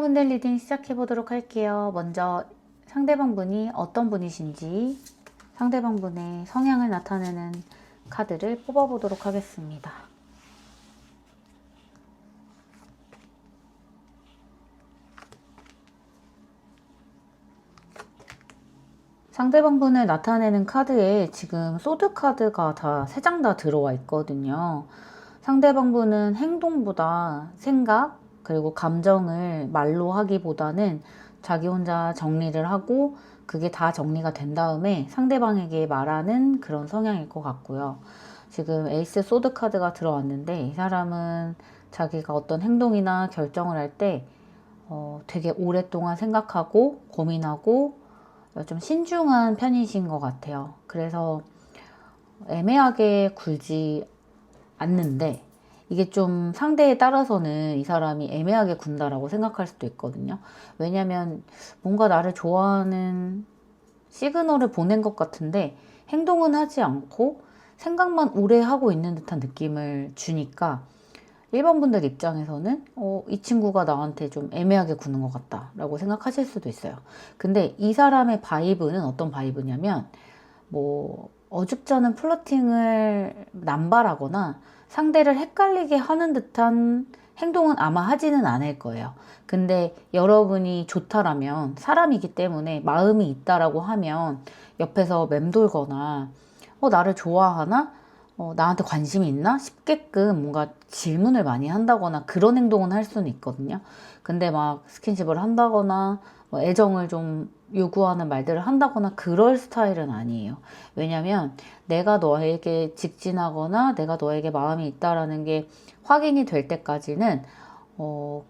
여러분들 리딩 시작해 보도록 할게요. 먼저 상대방 분이 어떤 분이신지 상대방 분의 성향을 나타내는 카드를 뽑아 보도록 하겠습니다. 상대방 분을 나타내는 카드에 지금 소드 카드가 다 3장 다 들어와 있거든요. 상대방 분은 행동보다 생각 그리고 감정을 말로 하기보다는 자기 혼자 정리를 하고 그게 다 정리가 된 다음에 상대방에게 말하는 그런 성향일 것 같고요. 지금 에이스 소드 카드가 들어왔는데 이 사람은 자기가 어떤 행동이나 결정을 할 때 되게 오랫동안 생각하고 고민하고 좀 신중한 편이신 것 같아요. 그래서 애매하게 굴지 않는데 이게 좀 상대에 따라서는 이 사람이 애매하게 군다라고 생각할 수도 있거든요. 왜냐면 뭔가 나를 좋아하는 시그널을 보낸 것 같은데 행동은 하지 않고 생각만 오래 하고 있는 듯한 느낌을 주니까 1번 분들 입장에서는 이 친구가 나한테 좀 애매하게 구는 것 같다 라고 생각하실 수도 있어요. 근데 이 사람의 바이브는 어떤 바이브냐면 뭐 어줍지 않은 플러팅을 남발하거나 상대를 헷갈리게 하는 듯한 행동은 아마 하지는 않을 거예요. 근데 여러분이 좋다라면 사람이기 때문에 마음이 있다라고 하면 옆에서 맴돌거나 나를 좋아하나? 나한테 관심이 있나? 싶게끔 뭔가 질문을 많이 한다거나 그런 행동은 할 수는 있거든요. 근데 막 스킨십을 한다거나 뭐 애정을 좀 요구하는 말들을 한다거나 그럴 스타일은 아니에요. 왜냐면 내가 너에게 직진하거나 내가 너에게 마음이 있다라는 게 확인이 될 때까지는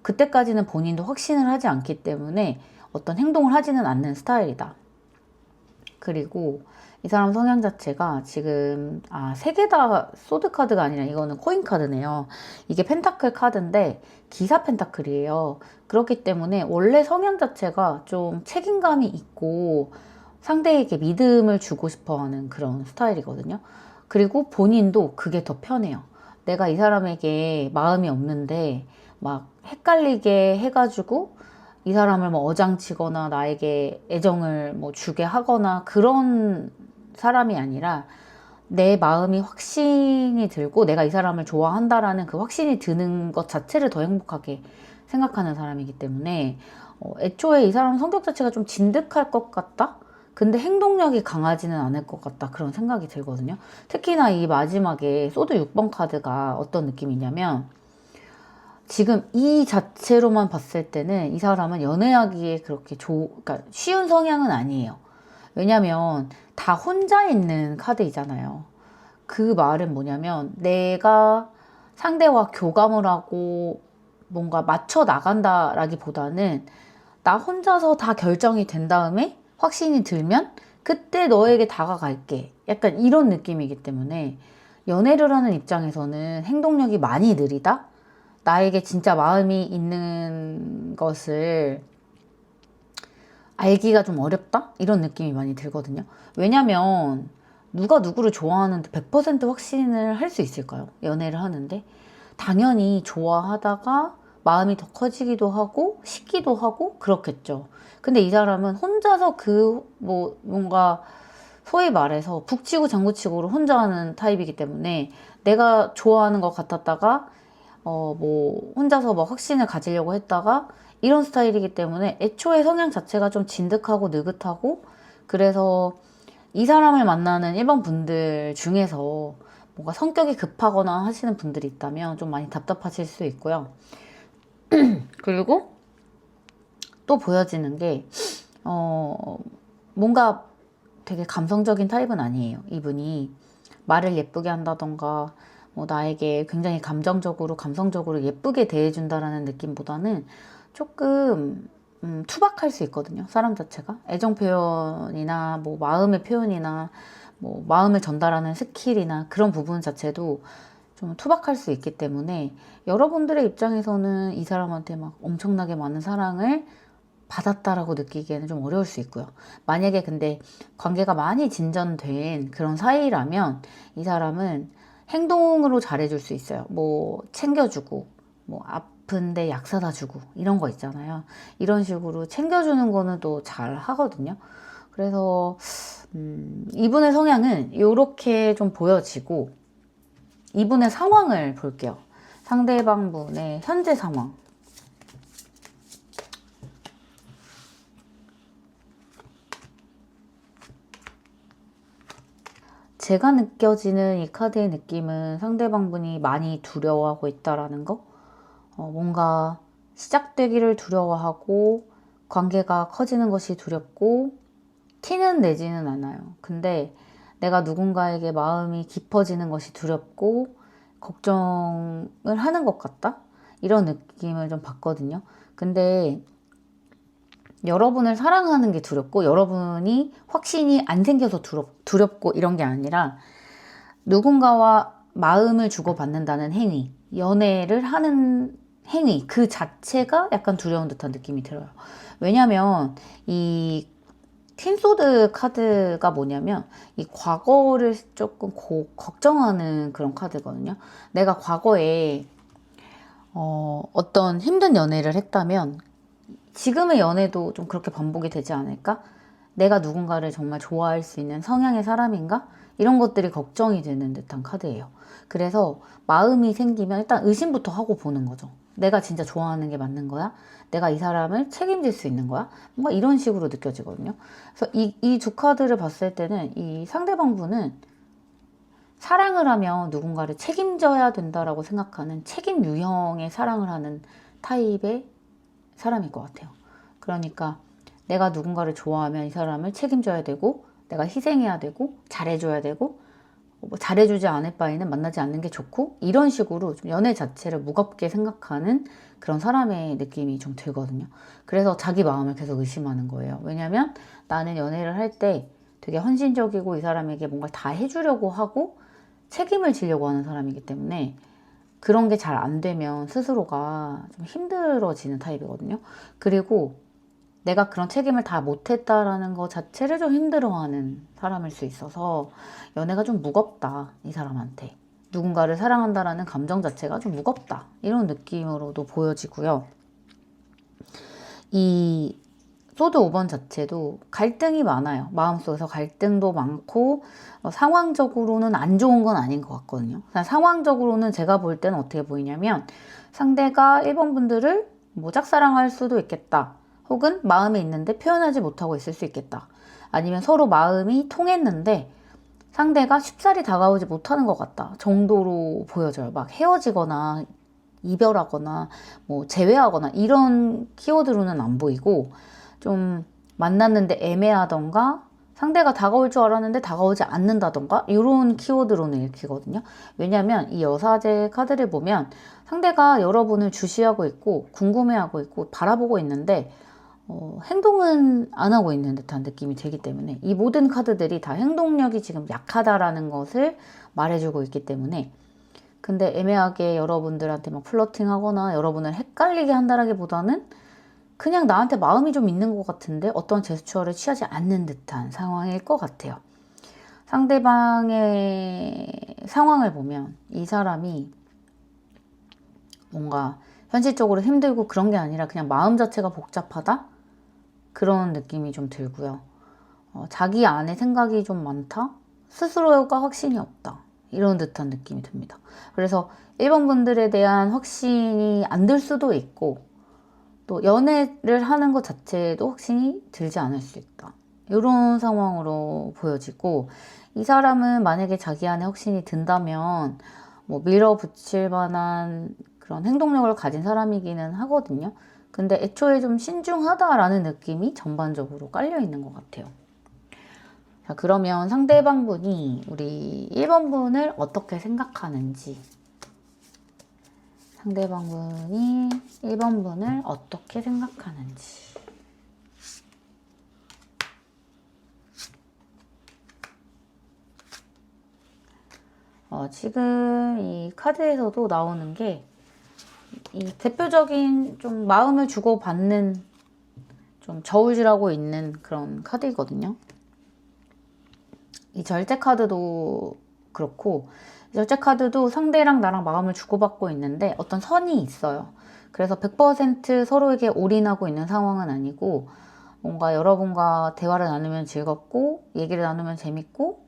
그때까지는 본인도 확신을 하지 않기 때문에 어떤 행동을 하지는 않는 스타일이다. 그리고 이 사람 성향 자체가 지금 3개 다 소드 카드가 아니라 이거는 코인 카드네요. 이게 펜타클 카드인데 기사 펜타클이에요. 그렇기 때문에 원래 성향 자체가 좀 책임감이 있고 상대에게 믿음을 주고 싶어하는 그런 스타일이거든요. 그리고 본인도 그게 더 편해요. 내가 이 사람에게 마음이 없는데 막 헷갈리게 해가지고 이 사람을 뭐 어장치거나 나에게 애정을 뭐 주게 하거나 그런 사람이 아니라 내 마음이 확신이 들고 내가 이 사람을 좋아한다라는 그 확신이 드는 것 자체를 더 행복하게 생각하는 사람이기 때문에 애초에 이 사람 성격 자체가 좀 진득할 것 같다? 근데 행동력이 강하지는 않을 것 같다 그런 생각이 들거든요. 특히나 이 마지막에 소드 6번 카드가 어떤 느낌이냐면 지금 이 자체로만 봤을 때는 이 사람은 연애하기에 그렇게 그러니까 쉬운 성향은 아니에요. 왜냐면 다 혼자 있는 카드이잖아요. 그 말은 뭐냐면 내가 상대와 교감을 하고 뭔가 맞춰 나간다라기보다는 나 혼자서 다 결정이 된 다음에 확신이 들면 그때 너에게 다가갈게. 약간 이런 느낌이기 때문에 연애를 하는 입장에서는 행동력이 많이 느리다? 나에게 진짜 마음이 있는 것을 알기가 좀 어렵다? 이런 느낌이 많이 들거든요. 왜냐면 누가 누구를 좋아하는데 100% 확신을 할 수 있을까요? 연애를 하는데. 당연히 좋아하다가 마음이 더 커지기도 하고 식기도 하고 그렇겠죠. 근데 이 사람은 혼자서 뭔가 소위 말해서 북치고 장구치고를 혼자 하는 타입이기 때문에 내가 좋아하는 것 같았다가 뭐 혼자서 막 확신을 가지려고 했다가 이런 스타일이기 때문에 애초에 성향 자체가 좀 진득하고 느긋하고 그래서 이 사람을 만나는 일반 분들 중에서 뭔가 성격이 급하거나 하시는 분들이 있다면 좀 많이 답답하실 수 있고요. 그리고 또 보여지는 게 뭔가 되게 감성적인 타입은 아니에요. 이분이 말을 예쁘게 한다던가 뭐 나에게 굉장히 감성적으로 예쁘게 대해준다라는 느낌보다는 조금 투박할 수 있거든요. 사람 자체가 애정 표현이나 뭐 마음의 표현이나 뭐 마음을 전달하는 스킬이나 그런 부분 자체도 좀 투박할 수 있기 때문에 여러분들의 입장에서는 이 사람한테 막 엄청나게 많은 사랑을 받았다라고 느끼기에는 좀 어려울 수 있고요. 만약에 근데 관계가 많이 진전된 그런 사이라면 이 사람은 행동으로 잘해줄 수 있어요. 뭐 챙겨주고 뭐 아픈데 약 사다 주고 이런 거 있잖아요. 이런 식으로 챙겨주는 거는 또 잘 하거든요. 그래서 이분의 성향은 이렇게 좀 보여지고, 이분의 상황을 볼게요. 상대방 분의 현재 상황. 제가 느껴지는 이 카드의 느낌은 상대방 분이 많이 두려워하고 있다라는 거. 뭔가 시작되기를 두려워하고 관계가 커지는 것이 두렵고 티는 내지는 않아요. 근데 내가 누군가에게 마음이 깊어지는 것이 두렵고 걱정을 하는 것 같다? 이런 느낌을 좀 받거든요. 근데 여러분을 사랑하는 게 두렵고 여러분이 확신이 안 생겨서 두렵고 이런 게 아니라 누군가와 마음을 주고받는다는 행위, 연애를 하는 행위 그 자체가 약간 두려운 듯한 느낌이 들어요. 왜냐면 이 퀸소드 카드가 뭐냐면 이 과거를 조금 걱정하는 그런 카드거든요. 내가 과거에 어떤 힘든 연애를 했다면 지금의 연애도 좀 그렇게 반복이 되지 않을까? 내가 누군가를 정말 좋아할 수 있는 성향의 사람인가? 이런 것들이 걱정이 되는 듯한 카드예요. 그래서 마음이 생기면 일단 의심부터 하고 보는 거죠. 내가 진짜 좋아하는 게 맞는 거야? 내가 이 사람을 책임질 수 있는 거야? 뭔가 이런 식으로 느껴지거든요. 그래서 이 두 카드를 봤을 때는 이 상대방 분은 사랑을 하면 누군가를 책임져야 된다라고 생각하는 책임 유형의 사랑을 하는 타입의 사람일 것 같아요. 그러니까 내가 누군가를 좋아하면 이 사람을 책임져야 되고 내가 희생해야 되고 잘해줘야 되고 뭐 잘해주지 않을 바에는 만나지 않는 게 좋고 이런 식으로 좀 연애 자체를 무겁게 생각하는 그런 사람의 느낌이 좀 들거든요. 그래서 자기 마음을 계속 의심하는 거예요. 왜냐면 나는 연애를 할 때 되게 헌신적이고 이 사람에게 뭔가 다 해주려고 하고 책임을 지려고 하는 사람이기 때문에 그런 게 잘 안 되면 스스로가 좀 힘들어지는 타입이거든요. 그리고 내가 그런 책임을 다 못했다라는 것 자체를 좀 힘들어하는 사람일 수 있어서 연애가 좀 무겁다, 이 사람한테. 누군가를 사랑한다라는 감정 자체가 좀 무겁다. 이런 느낌으로도 보여지고요. 이 소드 5번 자체도 갈등이 많아요. 마음속에서 갈등도 많고 상황적으로는 안 좋은 건 아닌 것 같거든요. 상황적으로는 제가 볼 때는 어떻게 보이냐면 상대가 1번 분들을 뭐 짝사랑할 수도 있겠다. 혹은 마음에 있는데 표현하지 못하고 있을 수 있겠다. 아니면 서로 마음이 통했는데 상대가 쉽사리 다가오지 못하는 것 같다 정도로 보여져요. 막 헤어지거나 이별하거나 뭐 제외하거나 이런 키워드로는 안 보이고 좀 만났는데 애매하던가 상대가 다가올 줄 알았는데 다가오지 않는다던가 이런 키워드로는 읽히거든요. 왜냐하면 이 여사제 카드를 보면 상대가 여러분을 주시하고 있고 궁금해하고 있고 바라보고 있는데 행동은 안 하고 있는 듯한 느낌이 들기 때문에 이 모든 카드들이 다 행동력이 지금 약하다라는 것을 말해주고 있기 때문에 근데 애매하게 여러분들한테 막 플러팅 하거나 여러분을 헷갈리게 한다라기보다는 그냥 나한테 마음이 좀 있는 것 같은데 어떤 제스처를 취하지 않는 듯한 상황일 것 같아요. 상대방의 상황을 보면 이 사람이 뭔가 현실적으로 힘들고 그런 게 아니라 그냥 마음 자체가 복잡하다? 그런 느낌이 좀 들고요. 자기 안에 생각이 좀 많다? 스스로가 확신이 없다. 이런 듯한 느낌이 듭니다. 그래서 1번 분들에 대한 확신이 안 들 수도 있고 또 연애를 하는 것 자체도 확신이 들지 않을 수 있다. 이런 상황으로 보여지고 이 사람은 만약에 자기 안에 확신이 든다면 뭐 밀어붙일 만한 그런 행동력을 가진 사람이기는 하거든요. 근데 애초에 좀 신중하다라는 느낌이 전반적으로 깔려 있는 것 같아요. 자, 그러면 상대방 분이 우리 1번 분을 어떻게 생각하는지, 상대방 분이 1번 분을 어떻게 생각하는지. 지금 이 카드에서도 나오는 게 이 대표적인 좀 마음을 주고받는 좀 저울질하고 있는 그런 카드이거든요. 이 절제 카드도 그렇고 절제 카드도 상대랑 나랑 마음을 주고받고 있는데 어떤 선이 있어요. 그래서 100% 서로에게 올인하고 있는 상황은 아니고 뭔가 여러분과 대화를 나누면 즐겁고 얘기를 나누면 재밌고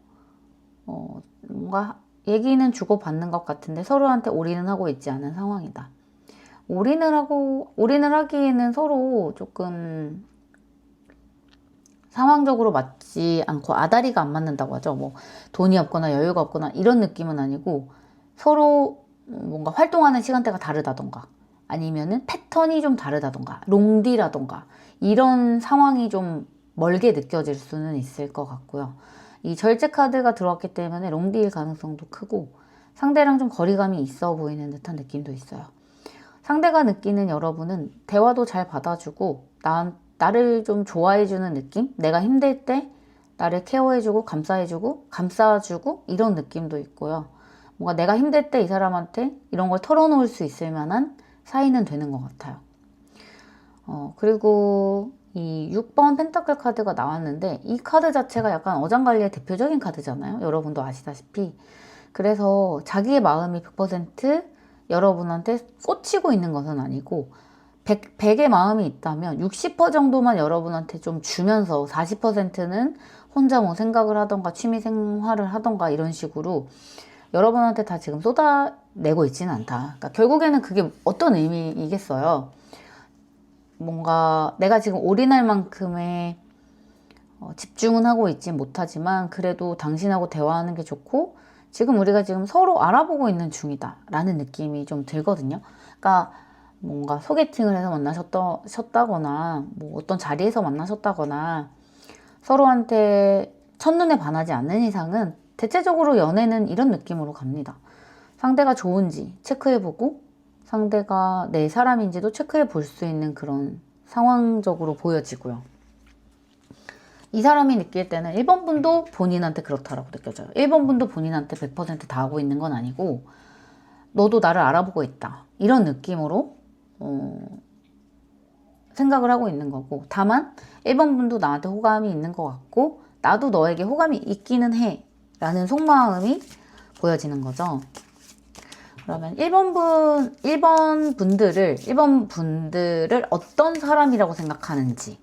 뭔가 얘기는 주고받는 것 같은데 서로한테 올인은 하고 있지 않은 상황이다. 올인을 하기에는 서로 조금 상황적으로 맞지 않고 아다리가 안 맞는다고 하죠. 뭐 돈이 없거나 여유가 없거나 이런 느낌은 아니고 서로 뭔가 활동하는 시간대가 다르다던가 아니면은 패턴이 좀 다르다던가 롱디라던가 이런 상황이 좀 멀게 느껴질 수는 있을 것 같고요. 이 절제 카드가 들어왔기 때문에 롱디일 가능성도 크고 상대랑 좀 거리감이 있어 보이는 듯한 느낌도 있어요. 상대가 느끼는 여러분은 대화도 잘 받아주고 나를 좀 좋아해주는 느낌? 내가 힘들 때 나를 케어해주고 감싸주고 이런 느낌도 있고요. 뭔가 내가 힘들 때 이 사람한테 이런 걸 털어놓을 수 있을 만한 사이는 되는 것 같아요. 그리고 이 6번 펜타클 카드가 나왔는데 이 카드 자체가 약간 어장관리의 대표적인 카드잖아요. 여러분도 아시다시피. 그래서 자기의 마음이 100% 여러분한테 꽂히고 있는 것은 아니고 100의 마음이 있다면 60% 정도만 여러분한테 좀 주면서 40%는 혼자 뭐 생각을 하던가 취미 생활을 하던가 이런 식으로 여러분한테 다 지금 쏟아내고 있지는 않다. 그러니까 결국에는 그게 어떤 의미이겠어요. 뭔가 내가 지금 올인할 만큼의 집중은 하고 있지 못하지만 그래도 당신하고 대화하는 게 좋고 지금 우리가 지금 서로 알아보고 있는 중이다 라는 느낌이 좀 들거든요. 그러니까 뭔가 소개팅을 해서 만나셨다거나 뭐 어떤 자리에서 만나셨다거나 서로한테 첫눈에 반하지 않는 이상은 대체적으로 연애는 이런 느낌으로 갑니다. 상대가 좋은지 체크해보고 상대가 내 사람인지도 체크해 볼 수 있는 그런 상황적으로 보여지고요. 이 사람이 느낄 때는 1번 분도 본인한테 그렇다라고 느껴져요. 1번 분도 본인한테 100%다 하고 있는 건 아니고 너도 나를 알아보고 있다. 이런 느낌으로 생각을 하고 있는 거고 다만 1번 분도 나한테 호감이 있는 것 같고 나도 너에게 호감이 있기는 해 라는 속마음이 보여지는 거죠. 그러면 1번 분들을 어떤 사람이라고 생각하는지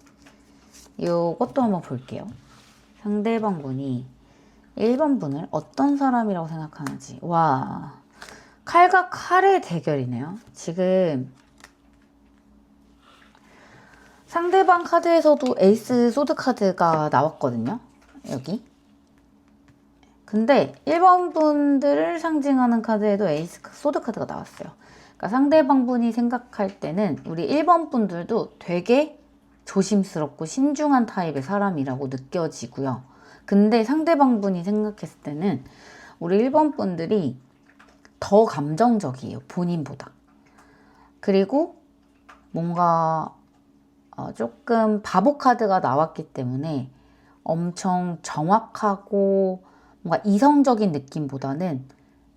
이것도 한번 볼게요. 상대방 분이 1번 분을 어떤 사람이라고 생각하는지. 와, 칼과 칼의 대결이네요. 지금 상대방 카드에서도 에이스 소드 카드가 나왔거든요. 여기. 근데 1번 분들을 상징하는 카드에도 에이스 소드 카드가 나왔어요. 그러니까 상대방 분이 생각할 때는 우리 1번 분들도 되게 조심스럽고 신중한 타입의 사람이라고 느껴지고요. 근데 상대방 분이 생각했을 때는 우리 1번 분들이 더 감정적이에요. 본인보다. 그리고 뭔가 조금 바보 카드가 나왔기 때문에 엄청 정확하고 뭔가 이성적인 느낌보다는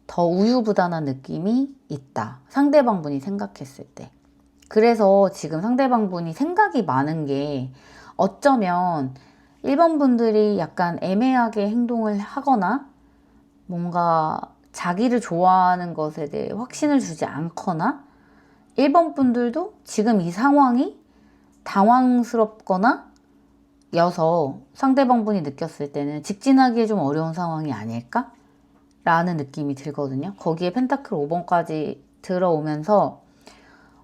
더 우유부단한 느낌이 있다. 상대방 분이 생각했을 때. 그래서 지금 상대방 분이 생각이 많은 게 어쩌면 1번 분들이 약간 애매하게 행동을 하거나 뭔가 자기를 좋아하는 것에 대해 확신을 주지 않거나 1번 분들도 지금 이 상황이 당황스럽거나 여서 상대방 분이 느꼈을 때는 직진하기에 좀 어려운 상황이 아닐까? 라는 느낌이 들거든요. 거기에 펜타클 5번까지 들어오면서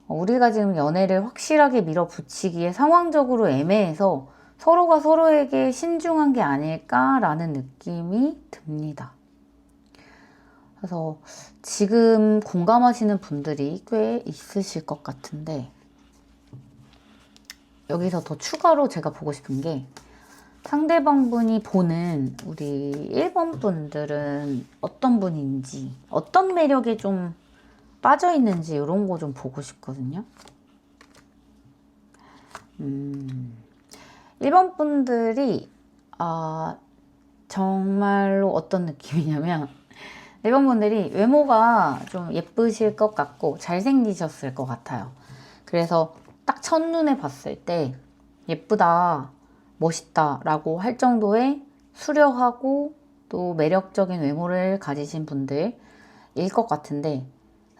우리가 지금 연애를 확실하게 밀어붙이기에 상황적으로 애매해서 서로가 서로에게 신중한 게 아닐까라는 느낌이 듭니다. 그래서 지금 공감하시는 분들이 꽤 있으실 것 같은데 여기서 더 추가로 제가 보고 싶은 게 상대방 분이 보는 우리 1번 분들은 어떤 분인지 어떤 매력에 좀 빠져 있는지 이런 거 좀 보고 싶거든요. 1번 분들이 정말로 어떤 느낌이냐면 1번 분들이 외모가 좀 예쁘실 것 같고 잘생기셨을 것 같아요. 그래서 딱 첫눈에 봤을 때 예쁘다, 멋있다 라고 할 정도의 수려하고 또 매력적인 외모를 가지신 분들일 것 같은데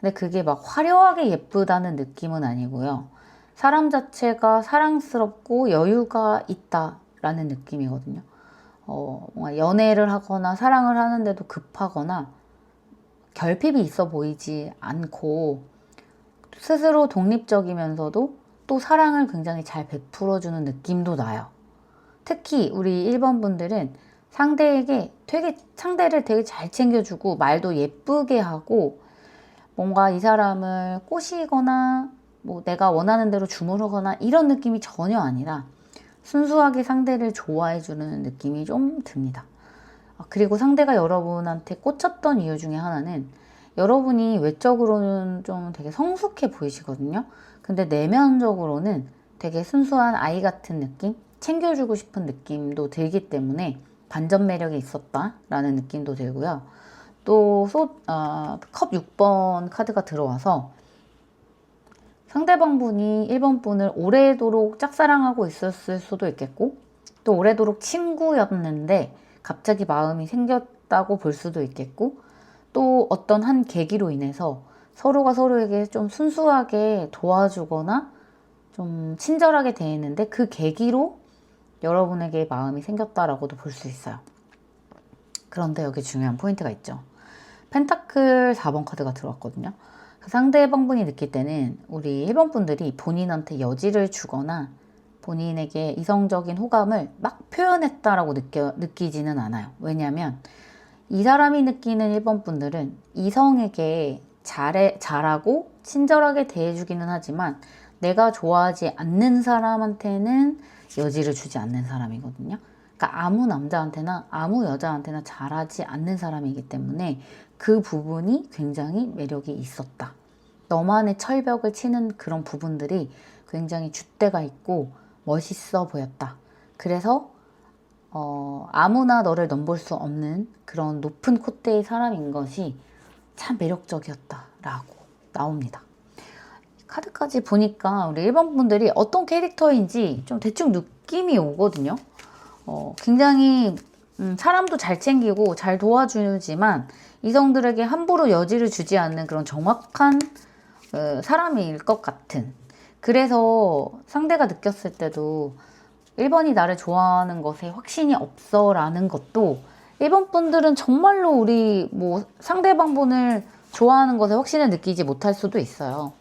근데 그게 막 화려하게 예쁘다는 느낌은 아니고요. 사람 자체가 사랑스럽고 여유가 있다라는 느낌이거든요. 뭔가 연애를 하거나 사랑을 하는데도 급하거나 결핍이 있어 보이지 않고 스스로 독립적이면서도 또 사랑을 굉장히 잘 베풀어주는 느낌도 나요. 특히 우리 1번 분들은 상대를 되게 잘 챙겨주고 말도 예쁘게 하고 뭔가 이 사람을 꼬시거나 뭐 내가 원하는 대로 주무르거나 이런 느낌이 전혀 아니라 순수하게 상대를 좋아해주는 느낌이 좀 듭니다. 그리고 상대가 여러분한테 꽂혔던 이유 중에 하나는 여러분이 외적으로는 좀 되게 성숙해 보이시거든요. 근데 내면적으로는 되게 순수한 아이 같은 느낌? 챙겨주고 싶은 느낌도 들기 때문에 반전 매력이 있었다라는 느낌도 들고요. 또 컵 6번 카드가 들어와서 상대방분이 1번 분을 오래도록 짝사랑하고 있었을 수도 있겠고 또 오래도록 친구였는데 갑자기 마음이 생겼다고 볼 수도 있겠고 또 어떤 한 계기로 인해서 서로가 서로에게 좀 순수하게 도와주거나 좀 친절하게 대했는데 그 계기로 여러분에게 마음이 생겼다라고도 볼 수 있어요. 그런데 여기 중요한 포인트가 있죠. 펜타클 4번 카드가 들어왔거든요. 상대방분이 느낄 때는 우리 1번 분들이 본인한테 여지를 주거나 본인에게 이성적인 호감을 막 표현했다라고 느끼지는 않아요. 왜냐하면 이 사람이 느끼는 1번 분들은 이성에게 잘하고 친절하게 대해주기는 하지만 내가 좋아하지 않는 사람한테는 여지를 주지 않는 사람이거든요. 그러니까 아무 남자한테나 아무 여자한테나 잘하지 않는 사람이기 때문에 그 부분이 굉장히 매력이 있었다. 너만의 철벽을 치는 그런 부분들이 굉장히 줏대가 있고 멋있어 보였다. 그래서 아무나 너를 넘볼 수 없는 그런 높은 콧대의 사람인 것이 참 매력적이었다라고 나옵니다. 카드까지 보니까 우리 1번 분들이 어떤 캐릭터인지 좀 대충 느낌이 오거든요. 굉장히 사람도 잘 챙기고 잘 도와주지만 이성들에게 함부로 여지를 주지 않는 그런 정확한 사람일 것 같은. 그래서 상대가 느꼈을 때도 1번이 나를 좋아하는 것에 확신이 없어 라는 것도 1번 분들은 정말로 우리 뭐 상대방 분을 좋아하는 것에 확신을 느끼지 못할 수도 있어요.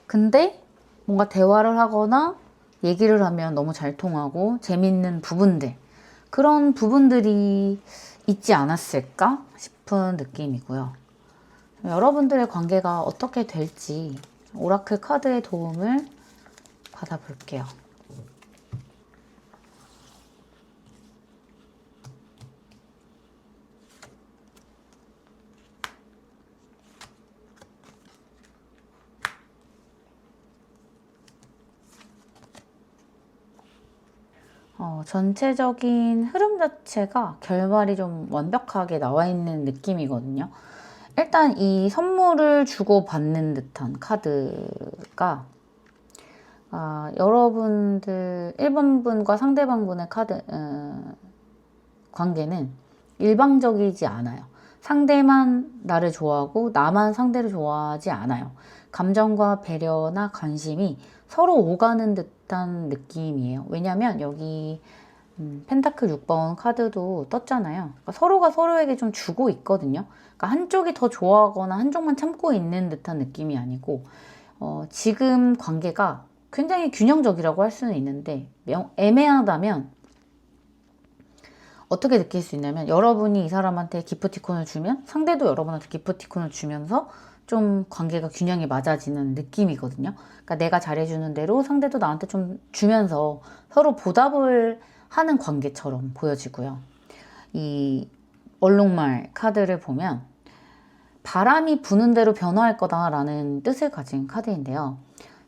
근데 뭔가 대화를 하거나 얘기를 하면 너무 잘 통하고 재밌는 부분들, 그런 부분들이 있지 않았을까 싶은 느낌이고요. 여러분들의 관계가 어떻게 될지 오라클 카드의 도움을 받아볼게요. 전체적인 흐름 자체가 결말이 좀 완벽하게 나와 있는 느낌이거든요. 일단 이 선물을 주고받는 듯한 카드가 여러분들 1번 분과 상대방 분의 관계는 일방적이지 않아요. 상대만 나를 좋아하고 나만 상대를 좋아하지 않아요. 감정과 배려나 관심이 서로 오가는 듯한 느낌이에요. 왜냐면 여기 펜타클 6번 카드도 떴잖아요. 그러니까 서로가 서로에게 좀 주고 있거든요. 그러니까 한쪽이 더 좋아하거나 한쪽만 참고 있는 듯한 느낌이 아니고 지금 관계가 굉장히 균형적이라고 할 수는 있는데 애매하다면 어떻게 느낄 수 있냐면 여러분이 이 사람한테 기프티콘을 주면 상대도 여러분한테 기프티콘을 주면서 좀 관계가 균형이 맞아지는 느낌이거든요. 그러니까 내가 잘해주는 대로 상대도 나한테 좀 주면서 서로 보답을 하는 관계처럼 보여지고요. 이 얼룩말 카드를 보면 바람이 부는 대로 변화할 거다라는 뜻을 가진 카드인데요.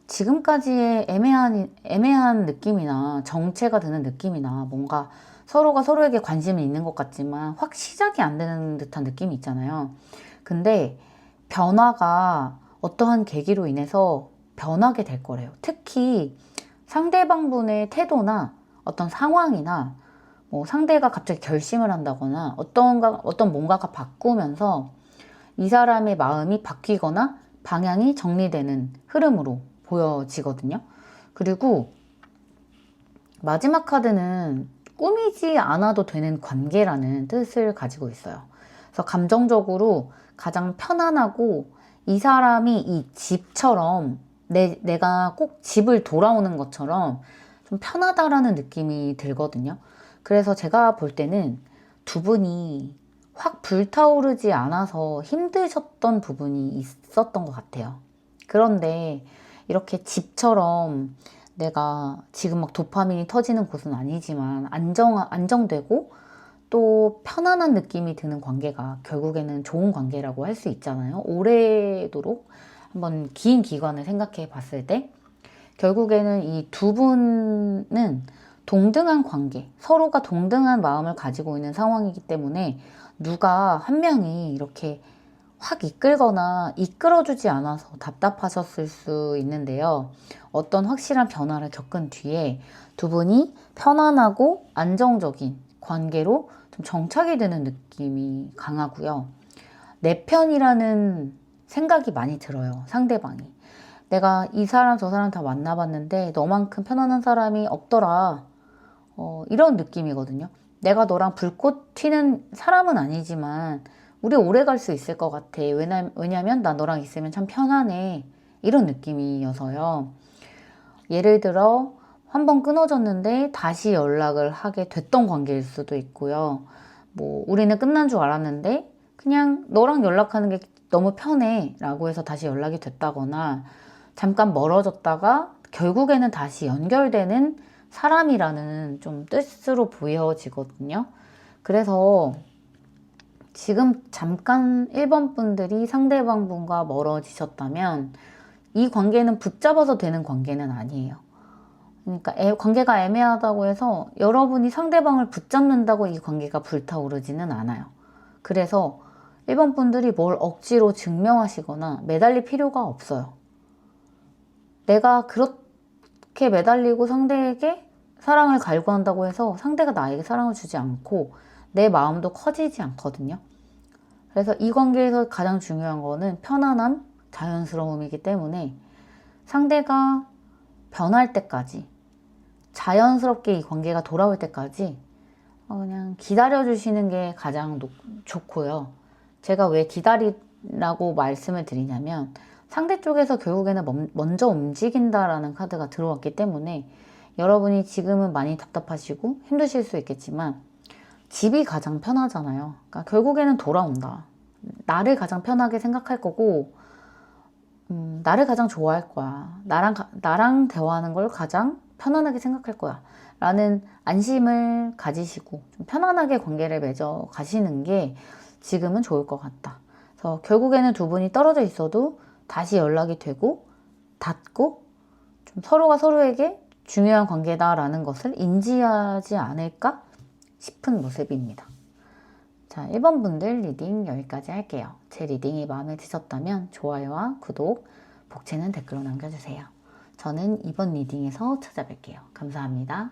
지금까지의 애매한 느낌이나 정체가 드는 느낌이나 뭔가 서로가 서로에게 관심이 있는 것 같지만 확 시작이 안 되는 듯한 느낌이 있잖아요. 근데 변화가 어떠한 계기로 인해서 변하게 될 거래요. 특히 상대방 분의 태도나 어떤 상황이나 뭐 상대가 갑자기 결심을 한다거나 어떤 뭔가가 바꾸면서 이 사람의 마음이 바뀌거나 방향이 정리되는 흐름으로 보여지거든요. 그리고 마지막 카드는 꾸미지 않아도 되는 관계라는 뜻을 가지고 있어요. 그래서 감정적으로 가장 편안하고 이 사람이 이 집처럼 내가 꼭 집을 돌아오는 것처럼 좀 편하다라는 느낌이 들거든요. 그래서 제가 볼 때는 두 분이 확 불타오르지 않아서 힘드셨던 부분이 있었던 것 같아요. 그런데 이렇게 집처럼 내가 지금 막 도파민이 터지는 곳은 아니지만 안정되고 또 편안한 느낌이 드는 관계가 결국에는 좋은 관계라고 할 수 있잖아요. 오래도록 한번 긴 기간을 생각해 봤을 때 결국에는 이 두 분은 동등한 관계, 서로가 동등한 마음을 가지고 있는 상황이기 때문에 누가 한 명이 이렇게 확 이끌거나 이끌어주지 않아서 답답하셨을 수 있는데요. 어떤 확실한 변화를 겪은 뒤에 두 분이 편안하고 안정적인 관계로 좀 정착이 되는 느낌이 강하고요. 내 편이라는 생각이 많이 들어요. 상대방이. 내가 이 사람 저 사람 다 만나봤는데 너만큼 편안한 사람이 없더라. 이런 느낌이거든요. 내가 너랑 불꽃 튀는 사람은 아니지만 우리 오래 갈 수 있을 것 같아. 왜냐면 나 너랑 있으면 참 편하네. 이런 느낌이어서요. 예를 들어 한 번 끊어졌는데 다시 연락을 하게 됐던 관계일 수도 있고요. 뭐 우리는 끝난 줄 알았는데 그냥 너랑 연락하는 게 너무 편해 라고 해서 다시 연락이 됐다거나 잠깐 멀어졌다가 결국에는 다시 연결되는 사람이라는 좀 뜻으로 보여지거든요. 그래서 지금 잠깐 1번 분들이 상대방 분과 멀어지셨다면 이 관계는 붙잡아서 되는 관계는 아니에요. 그러니까 관계가 애매하다고 해서 여러분이 상대방을 붙잡는다고 이 관계가 불타오르지는 않아요. 그래서 1번 분들이 뭘 억지로 증명하시거나 매달릴 필요가 없어요. 내가 그렇게 매달리고 상대에게 사랑을 갈구한다고 해서 상대가 나에게 사랑을 주지 않고 내 마음도 커지지 않거든요. 그래서 이 관계에서 가장 중요한 거는 편안함, 자연스러움이기 때문에 상대가 변할 때까지 자연스럽게 이 관계가 돌아올 때까지 그냥 기다려주시는 게 가장 좋고요. 제가 왜 기다리라고 말씀을 드리냐면 상대 쪽에서 결국에는 먼저 움직인다라는 카드가 들어왔기 때문에 여러분이 지금은 많이 답답하시고 힘드실 수 있겠지만 집이 가장 편하잖아요. 그러니까 결국에는 돌아온다. 나를 가장 편하게 생각할 거고 나를 가장 좋아할 거야. 나랑 대화하는 걸 가장 편안하게 생각할 거야. 라는 안심을 가지시고 좀 편안하게 관계를 맺어 가시는 게 지금은 좋을 것 같다. 그래서 결국에는 두 분이 떨어져 있어도 다시 연락이 되고 닿고 좀 서로가 서로에게 중요한 관계다라는 것을 인지하지 않을까 싶은 모습입니다. 자, 1번 분들 리딩 여기까지 할게요. 제 리딩이 마음에 드셨다면 좋아요와 구독, 복채는 댓글로 남겨주세요. 저는 이번 리딩에서 찾아뵐게요. 감사합니다.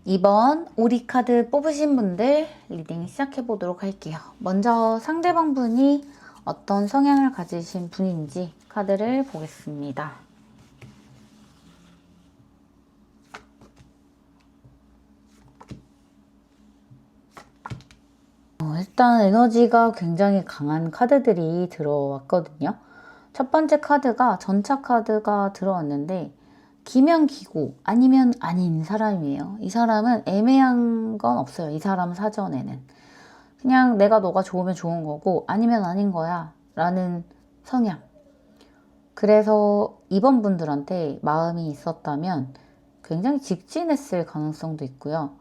2번 오리 카드 뽑으신 분들 리딩 시작해 보도록 할게요. 먼저 상대방 분이 어떤 성향을 가지신 분인지 카드를 보겠습니다. 일단 에너지가 굉장히 강한 카드들이 들어왔거든요. 첫 번째 카드가 전차 카드가 들어왔는데 기면 기고 아니면 아닌 사람이에요. 이 사람은 애매한 건 없어요. 이 사람 사전에는. 그냥 내가 너가 좋으면 좋은 거고 아니면 아닌 거야 라는 성향. 그래서 이번 분들한테 마음이 있었다면 굉장히 직진했을 가능성도 있고요.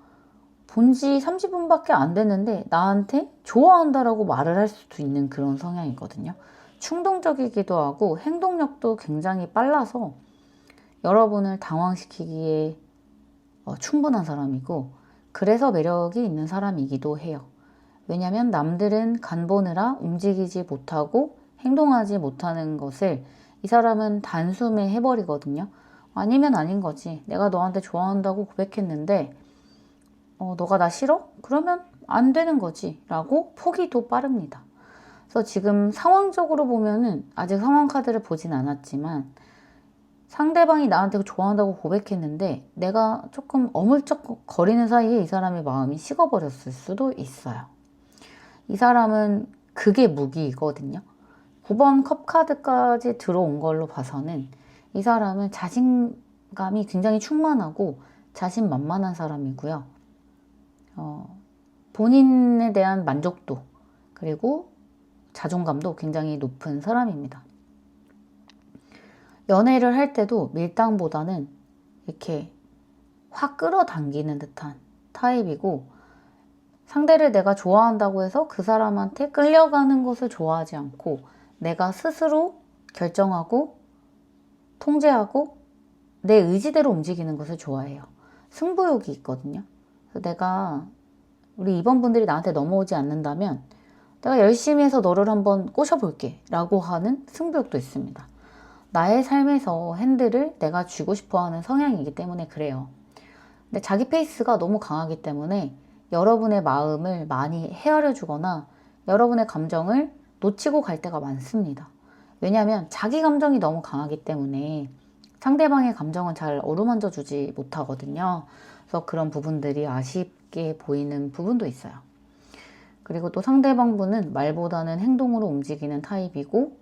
본지 30분밖에 안 됐는데 나한테 좋아한다라고 말을 할 수도 있는 그런 성향이거든요. 충동적이기도 하고 행동력도 굉장히 빨라서 여러분을 당황시키기에 충분한 사람이고 그래서 매력이 있는 사람이기도 해요. 왜냐면 남들은 간 보느라 움직이지 못하고 행동하지 못하는 것을 이 사람은 단숨에 해버리거든요. 아니면 아닌 거지. 내가 너한테 좋아한다고 고백했는데 너가 나 싫어? 그러면 안 되는 거지 라고 포기도 빠릅니다. 그래서 지금 상황적으로 보면은 아직 상황 카드를 보진 않았지만 상대방이 나한테 좋아한다고 고백했는데 내가 조금 어물쩍 거리는 사이에 이 사람의 마음이 식어버렸을 수도 있어요. 이 사람은 그게 무기이거든요. 9번 컵 카드까지 들어온 걸로 봐서는 이 사람은 자신감이 굉장히 충만하고 자신만만한 사람이고요. 본인에 대한 만족도 그리고 자존감도 굉장히 높은 사람입니다. 연애를 할 때도 밀당보다는 이렇게 확 끌어당기는 듯한 타입이고 상대를 내가 좋아한다고 해서 그 사람한테 끌려가는 것을 좋아하지 않고 내가 스스로 결정하고 통제하고 내 의지대로 움직이는 것을 좋아해요. 승부욕이 있거든요. 그래서 우리 2번 분들이 나한테 넘어오지 않는다면 내가 열심히 해서 너를 한번 꼬셔볼게 라고 하는 승부욕도 있습니다. 나의 삶에서 핸들을 내가 쥐고 싶어하는 성향이기 때문에 그래요. 근데 자기 페이스가 너무 강하기 때문에 여러분의 마음을 많이 헤아려 주거나 여러분의 감정을 놓치고 갈 때가 많습니다. 왜냐하면 자기 감정이 너무 강하기 때문에 상대방의 감정은 잘 어루만져 주지 못하거든요. 그래서 그런 부분들이 아쉽게 보이는 부분도 있어요. 그리고 또 상대방 분은 말보다는 행동으로 움직이는 타입이고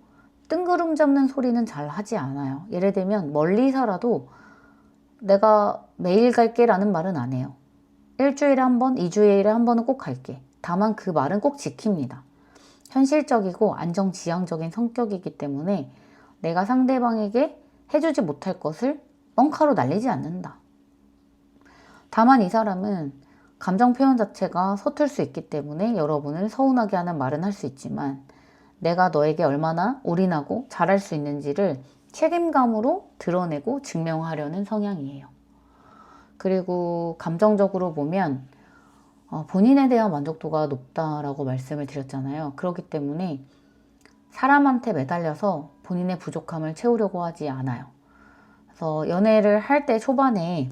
뜬구름 잡는 소리는 잘 하지 않아요. 예를 들면 멀리 살아도 내가 매일 갈게 라는 말은 안 해요. 일주일에 한 번, 2주일에 한 번은 꼭 갈게. 다만 그 말은 꼭 지킵니다. 현실적이고 안정지향적인 성격이기 때문에 내가 상대방에게 해주지 못할 것을 뻥카로 날리지 않는다. 다만 이 사람은 감정 표현 자체가 서툴 수 있기 때문에 여러분을 서운하게 하는 말은 할 수 있지만 내가 너에게 얼마나 올인하고 잘할 수 있는지를 책임감으로 드러내고 증명하려는 성향이에요. 그리고 감정적으로 보면 본인에 대한 만족도가 높다라고 말씀을 드렸잖아요. 그렇기 때문에 사람한테 매달려서 본인의 부족함을 채우려고 하지 않아요. 그래서 연애를 할 때 초반에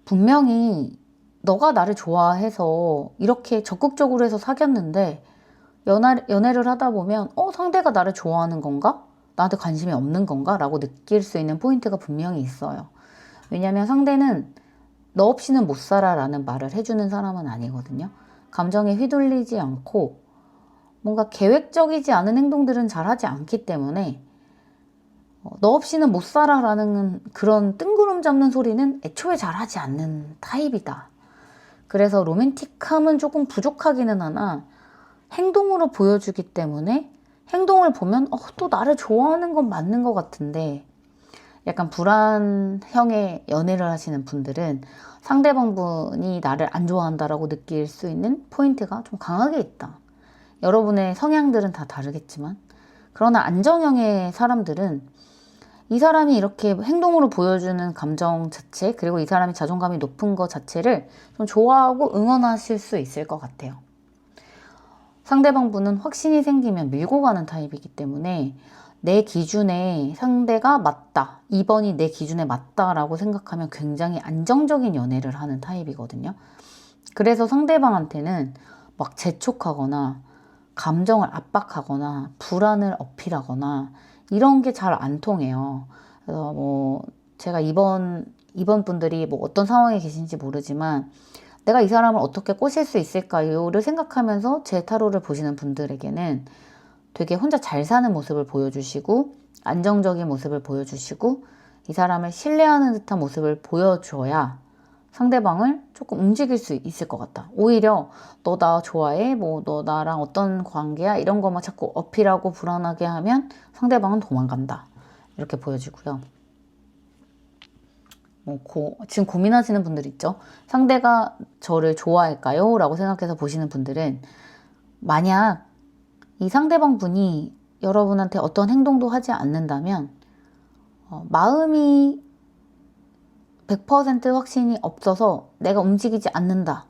분명히 너가 나를 좋아해서 이렇게 적극적으로 해서 사귀었는데 연애를 하다 보면 상대가 나를 좋아하는 건가? 나한테 관심이 없는 건가? 라고 느낄 수 있는 포인트가 분명히 있어요. 왜냐하면 상대는 너 없이는 못 살아 라는 말을 해주는 사람은 아니거든요. 감정에 휘둘리지 않고 뭔가 계획적이지 않은 행동들은 잘 하지 않기 때문에 너 없이는 못 살아 라는 그런 뜬구름 잡는 소리는 애초에 잘 하지 않는 타입이다. 그래서 로맨틱함은 조금 부족하기는 하나 행동으로 보여주기 때문에 행동을 보면 또 나를 좋아하는 건 맞는 것 같은데 약간 불안형의 연애를 하시는 분들은 상대방 분이 나를 안 좋아한다라고 느낄 수 있는 포인트가 좀 강하게 있다. 여러분의 성향들은 다 다르겠지만 그러나 안정형의 사람들은 이 사람이 이렇게 행동으로 보여주는 감정 자체 그리고 이 사람이 자존감이 높은 것 자체를 좀 좋아하고 응원하실 수 있을 것 같아요. 상대방 분은 확신이 생기면 밀고 가는 타입이기 때문에 내 기준에 상대가 맞다, 2번이 내 기준에 맞다라고 생각하면 굉장히 안정적인 연애를 하는 타입이거든요. 그래서 상대방한테는 막 재촉하거나 감정을 압박하거나 불안을 어필하거나 이런 게 잘 안 통해요. 그래서 제가 이번 분들이 어떤 상황에 계신지 모르지만 내가 이 사람을 어떻게 꼬실 수 있을까요를 생각하면서 제 타로를 보시는 분들에게는 되게 혼자 잘 사는 모습을 보여주시고 안정적인 모습을 보여주시고 이 사람을 신뢰하는 듯한 모습을 보여줘야 상대방을 조금 움직일 수 있을 것 같다. 오히려 너 나 좋아해? 너 나랑 어떤 관계야? 이런 거만 자꾸 어필하고 불안하게 하면 상대방은 도망간다. 이렇게 보여지고요. 지금 고민하시는 분들 있죠? 상대가 저를 좋아할까요? 라고 생각해서 보시는 분들은 만약 이 상대방 분이 여러분한테 어떤 행동도 하지 않는다면 마음이 100% 확신이 없어서 내가 움직이지 않는다.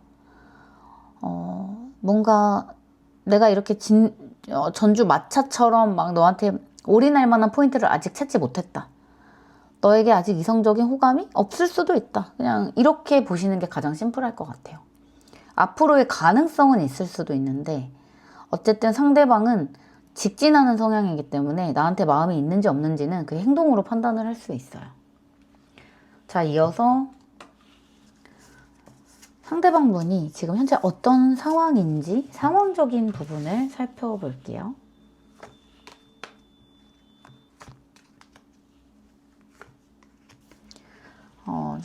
뭔가 내가 이렇게 전주 마차처럼 막 너한테 올인할 만한 포인트를 아직 찾지 못했다. 너에게 아직 이성적인 호감이 없을 수도 있다. 그냥 이렇게 보시는 게 가장 심플할 것 같아요. 앞으로의 가능성은 있을 수도 있는데 어쨌든 상대방은 직진하는 성향이기 때문에 나한테 마음이 있는지 없는지는 그 행동으로 판단을 할 수 있어요. 자, 이어서 상대방 분이 지금 현재 어떤 상황인지 상황적인 부분을 살펴볼게요.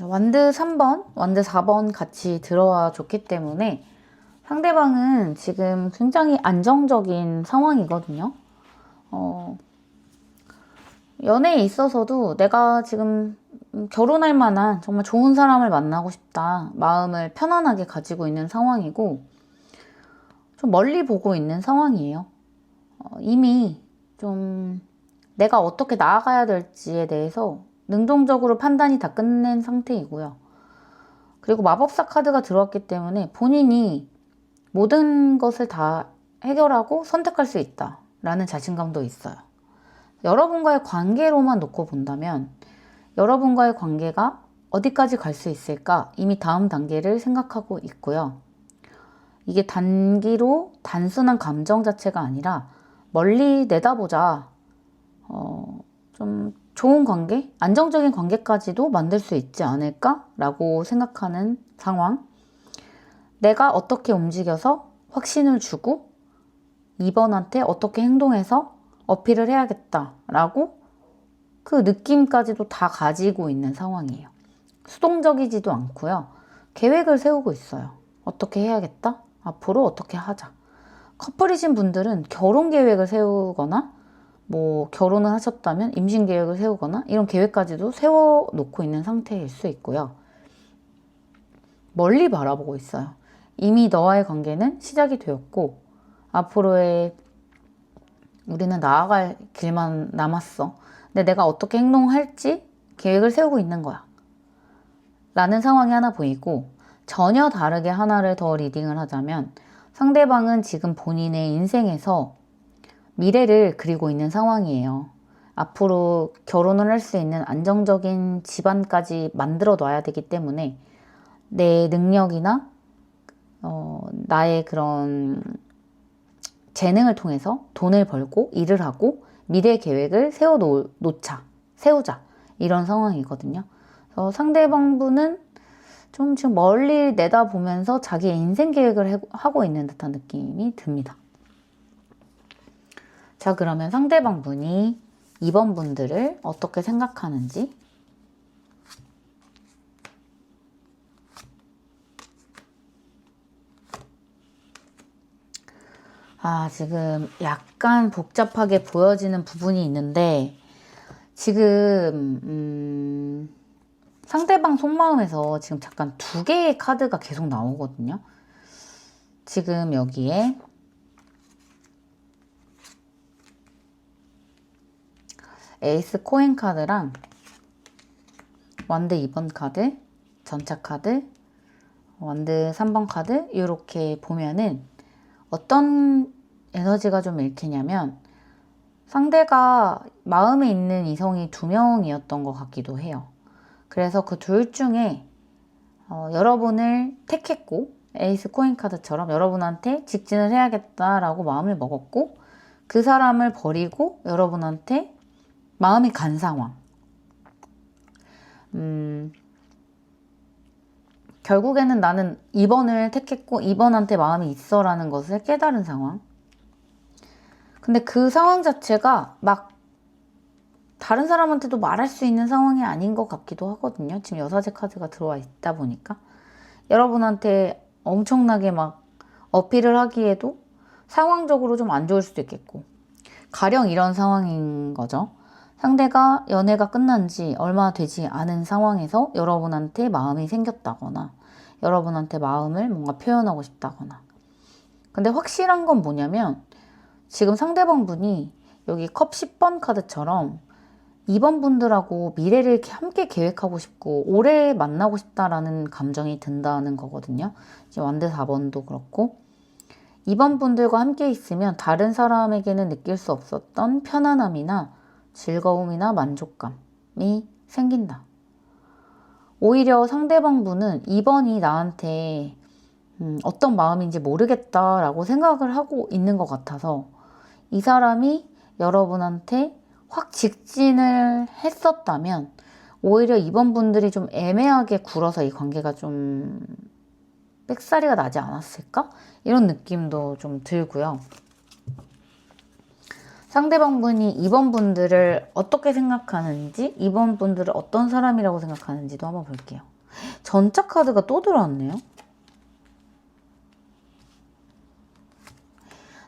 완드 3번, 완드 4번 같이 들어와 줬기 때문에 상대방은 지금 굉장히 안정적인 상황이거든요. 연애에 있어서도 내가 지금 결혼할 만한 정말 좋은 사람을 만나고 싶다. 마음을 편안하게 가지고 있는 상황이고 좀 멀리 보고 있는 상황이에요. 이미 좀 내가 어떻게 나아가야 될지에 대해서 능동적으로 판단이 다 끝낸 상태이고요. 그리고 마법사 카드가 들어왔기 때문에 본인이 모든 것을 다 해결하고 선택할 수 있다라는 자신감도 있어요. 여러분과의 관계로만 놓고 본다면 여러분과의 관계가 어디까지 갈 수 있을까 이미 다음 단계를 생각하고 있고요. 이게 단기로 단순한 감정 자체가 아니라 멀리 내다보자. 좀 좋은 관계, 안정적인 관계까지도 만들 수 있지 않을까라고 생각하는 상황. 내가 어떻게 움직여서 확신을 주고 2번한테 어떻게 행동해서 어필을 해야겠다라고 그 느낌까지도 다 가지고 있는 상황이에요. 수동적이지도 않고요. 계획을 세우고 있어요. 어떻게 해야겠다? 앞으로 어떻게 하자. 커플이신 분들은 결혼 계획을 세우거나 뭐 결혼을 하셨다면 임신 계획을 세우거나 이런 계획까지도 세워놓고 있는 상태일 수 있고요. 멀리 바라보고 있어요. 이미 너와의 관계는 시작이 되었고 앞으로의 우리는 나아갈 길만 남았어. 근데 내가 어떻게 행동할지 계획을 세우고 있는 거야. 라는 상황이 하나 보이고 전혀 다르게 하나를 더 리딩을 하자면 상대방은 지금 본인의 인생에서 미래를 그리고 있는 상황이에요. 앞으로 결혼을 할 수 있는 안정적인 집안까지 만들어 놔야 되기 때문에 내 능력이나 나의 그런 재능을 통해서 돈을 벌고 일을 하고 미래 계획을 세우자 이런 상황이거든요. 그래서 상대방 분은 좀 지금 멀리 내다보면서 자기의 인생 계획을 하고 있는 듯한 느낌이 듭니다. 자, 그러면 상대방 분이 2번 분들을 어떻게 생각하는지 지금 약간 복잡하게 보여지는 부분이 있는데 지금 상대방 속마음에서 지금 잠깐 두 개의 카드가 계속 나오거든요. 지금 여기에 에이스 코인 카드랑 완드 2번 카드, 전차 카드, 완드 3번 카드 이렇게 보면은 어떤 에너지가 좀 읽히냐면 상대가 마음에 있는 이성이 2명이었던 것 같기도 해요. 그래서 그 둘 중에 여러분을 택했고 에이스 코인 카드처럼 여러분한테 직진을 해야겠다라고 마음을 먹었고 그 사람을 버리고 여러분한테 마음이 간 상황. 결국에는 나는 2번을 택했고 2번한테 마음이 있어라는 것을 깨달은 상황. 근데 그 상황 자체가 막 다른 사람한테도 말할 수 있는 상황이 아닌 것 같기도 하거든요. 지금 여사제 카드가 들어와 있다 보니까 여러분한테 엄청나게 막 어필을 하기에도 상황적으로 좀 안 좋을 수도 있겠고 가령 이런 상황인 거죠. 상대가 연애가 끝난 지 얼마 되지 않은 상황에서 여러분한테 마음이 생겼다거나 여러분한테 마음을 뭔가 표현하고 싶다거나. 근데 확실한 건 뭐냐면 지금 상대방 분이 여기 컵 10번 카드처럼 2번 분들하고 미래를 함께 계획하고 싶고 오래 만나고 싶다라는 감정이 든다는 거거든요. 지금 완드 4번도 그렇고 2번 분들과 함께 있으면 다른 사람에게는 느낄 수 없었던 편안함이나 즐거움이나 만족감이 생긴다. 오히려 상대방 분은 2번이 나한테 어떤 마음인지 모르겠다라고 생각을 하고 있는 것 같아서 이 사람이 여러분한테 확 직진을 했었다면 오히려 이번 분들이 좀 애매하게 굴어서 이 관계가 좀 빽살이가 나지 않았을까? 이런 느낌도 좀 들고요. 상대방 분이 이번 분들을 어떻게 생각하는지, 이번 분들을 어떤 사람이라고 생각하는지도 한번 볼게요. 전차 카드가 또 들어왔네요.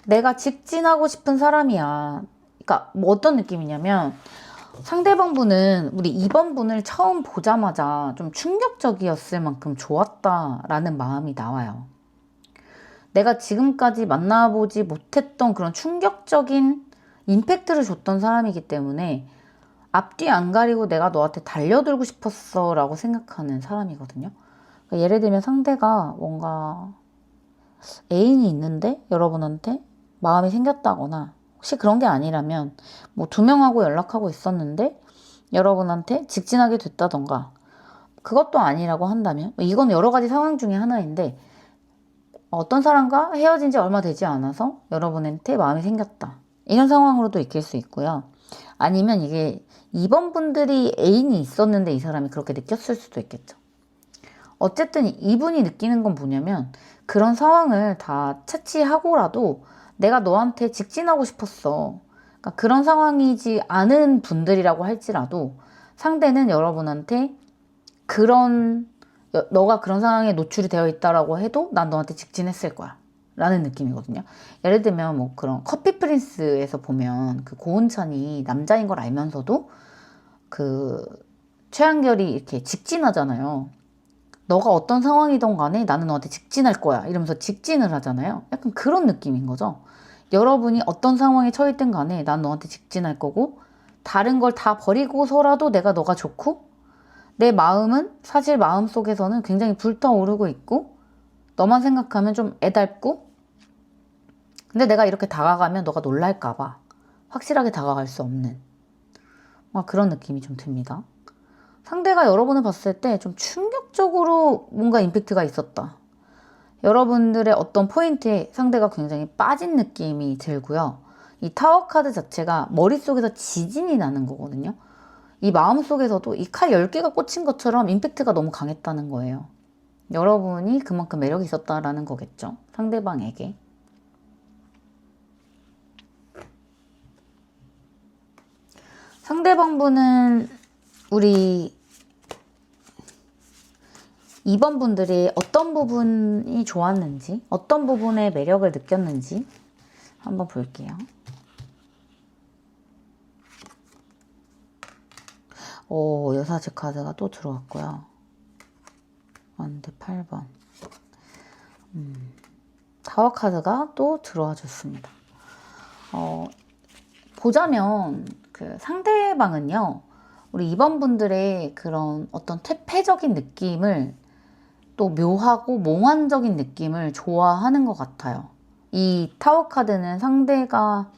내가 직진하고 싶은 사람이야. 그러니까 뭐 어떤 느낌이냐면 상대방 분은 우리 이번 분을 처음 보자마자 좀 충격적이었을 만큼 좋았다라는 마음이 나와요. 내가 지금까지 만나보지 못했던 그런 충격적인 임팩트를 줬던 사람이기 때문에 앞뒤 안 가리고 내가 너한테 달려들고 싶었어 라고 생각하는 사람이거든요. 그러니까 예를 들면 상대가 뭔가 애인이 있는데 여러분한테 마음이 생겼다거나 혹시 그런 게 아니라면 뭐 2명하고 연락하고 있었는데 여러분한테 직진하게 됐다던가 그것도 아니라고 한다면 이건 여러 가지 상황 중에 하나인데 어떤 사람과 헤어진 지 얼마 되지 않아서 여러분한테 마음이 생겼다. 이런 상황으로도 익힐 수 있고요. 아니면 이게 이번 분들이 애인이 있었는데 이 사람이 그렇게 느꼈을 수도 있겠죠. 어쨌든 이분이 느끼는 건 뭐냐면 그런 상황을 다 차치하고라도 내가 너한테 직진하고 싶었어. 그러니까 그런 상황이지 않은 분들이라고 할지라도 상대는 여러분한테 너가 그런 상황에 노출이 되어 있다라고 해도 난 너한테 직진했을 거야. 라는 느낌이거든요. 예를 들면 뭐 그런 커피 프린스에서 보면 그 고은찬이 남자인 걸 알면서도 그 최한결이 이렇게 직진하잖아요. 너가 어떤 상황이든 간에 나는 너한테 직진할 거야. 이러면서 직진을 하잖아요. 약간 그런 느낌인 거죠. 여러분이 어떤 상황에 처했든 간에 난 너한테 직진할 거고 다른 걸 다 버리고서라도 너가 좋고 내 마음은 사실 마음속에서는 굉장히 불타오르고 있고 너만 생각하면 좀 애달고 근데 내가 이렇게 다가가면 너가 놀랄까 봐 확실하게 다가갈 수 없는 그런 느낌이 좀 듭니다. 상대가 여러분을 봤을 때 좀 충격적으로 뭔가 임팩트가 있었다. 여러분들의 어떤 포인트에 상대가 굉장히 빠진 느낌이 들고요. 이 타워 카드 자체가 머릿속에서 지진이 나는 거거든요. 이 마음속에서도 이 칼 10개가 꽂힌 것처럼 임팩트가 너무 강했다는 거예요. 여러분이 그만큼 매력이 있었다라는 거겠죠. 상대방에게. 상대방 분은 우리 2번 분들이 어떤 부분이 좋았는지, 어떤 부분에 매력을 느꼈는지 한번 볼게요. 오, 여사제 카드가 또 들어왔고요. 완드 8번. 타워 카드가 또 들어와 줬습니다. 보자면 그 상대방은요, 우리 2번 분들의 그런 어떤 퇴폐적인 느낌을 또 묘하고 몽환적인 느낌을 좋아하는 것 같아요. 이 타워 카드는 상대가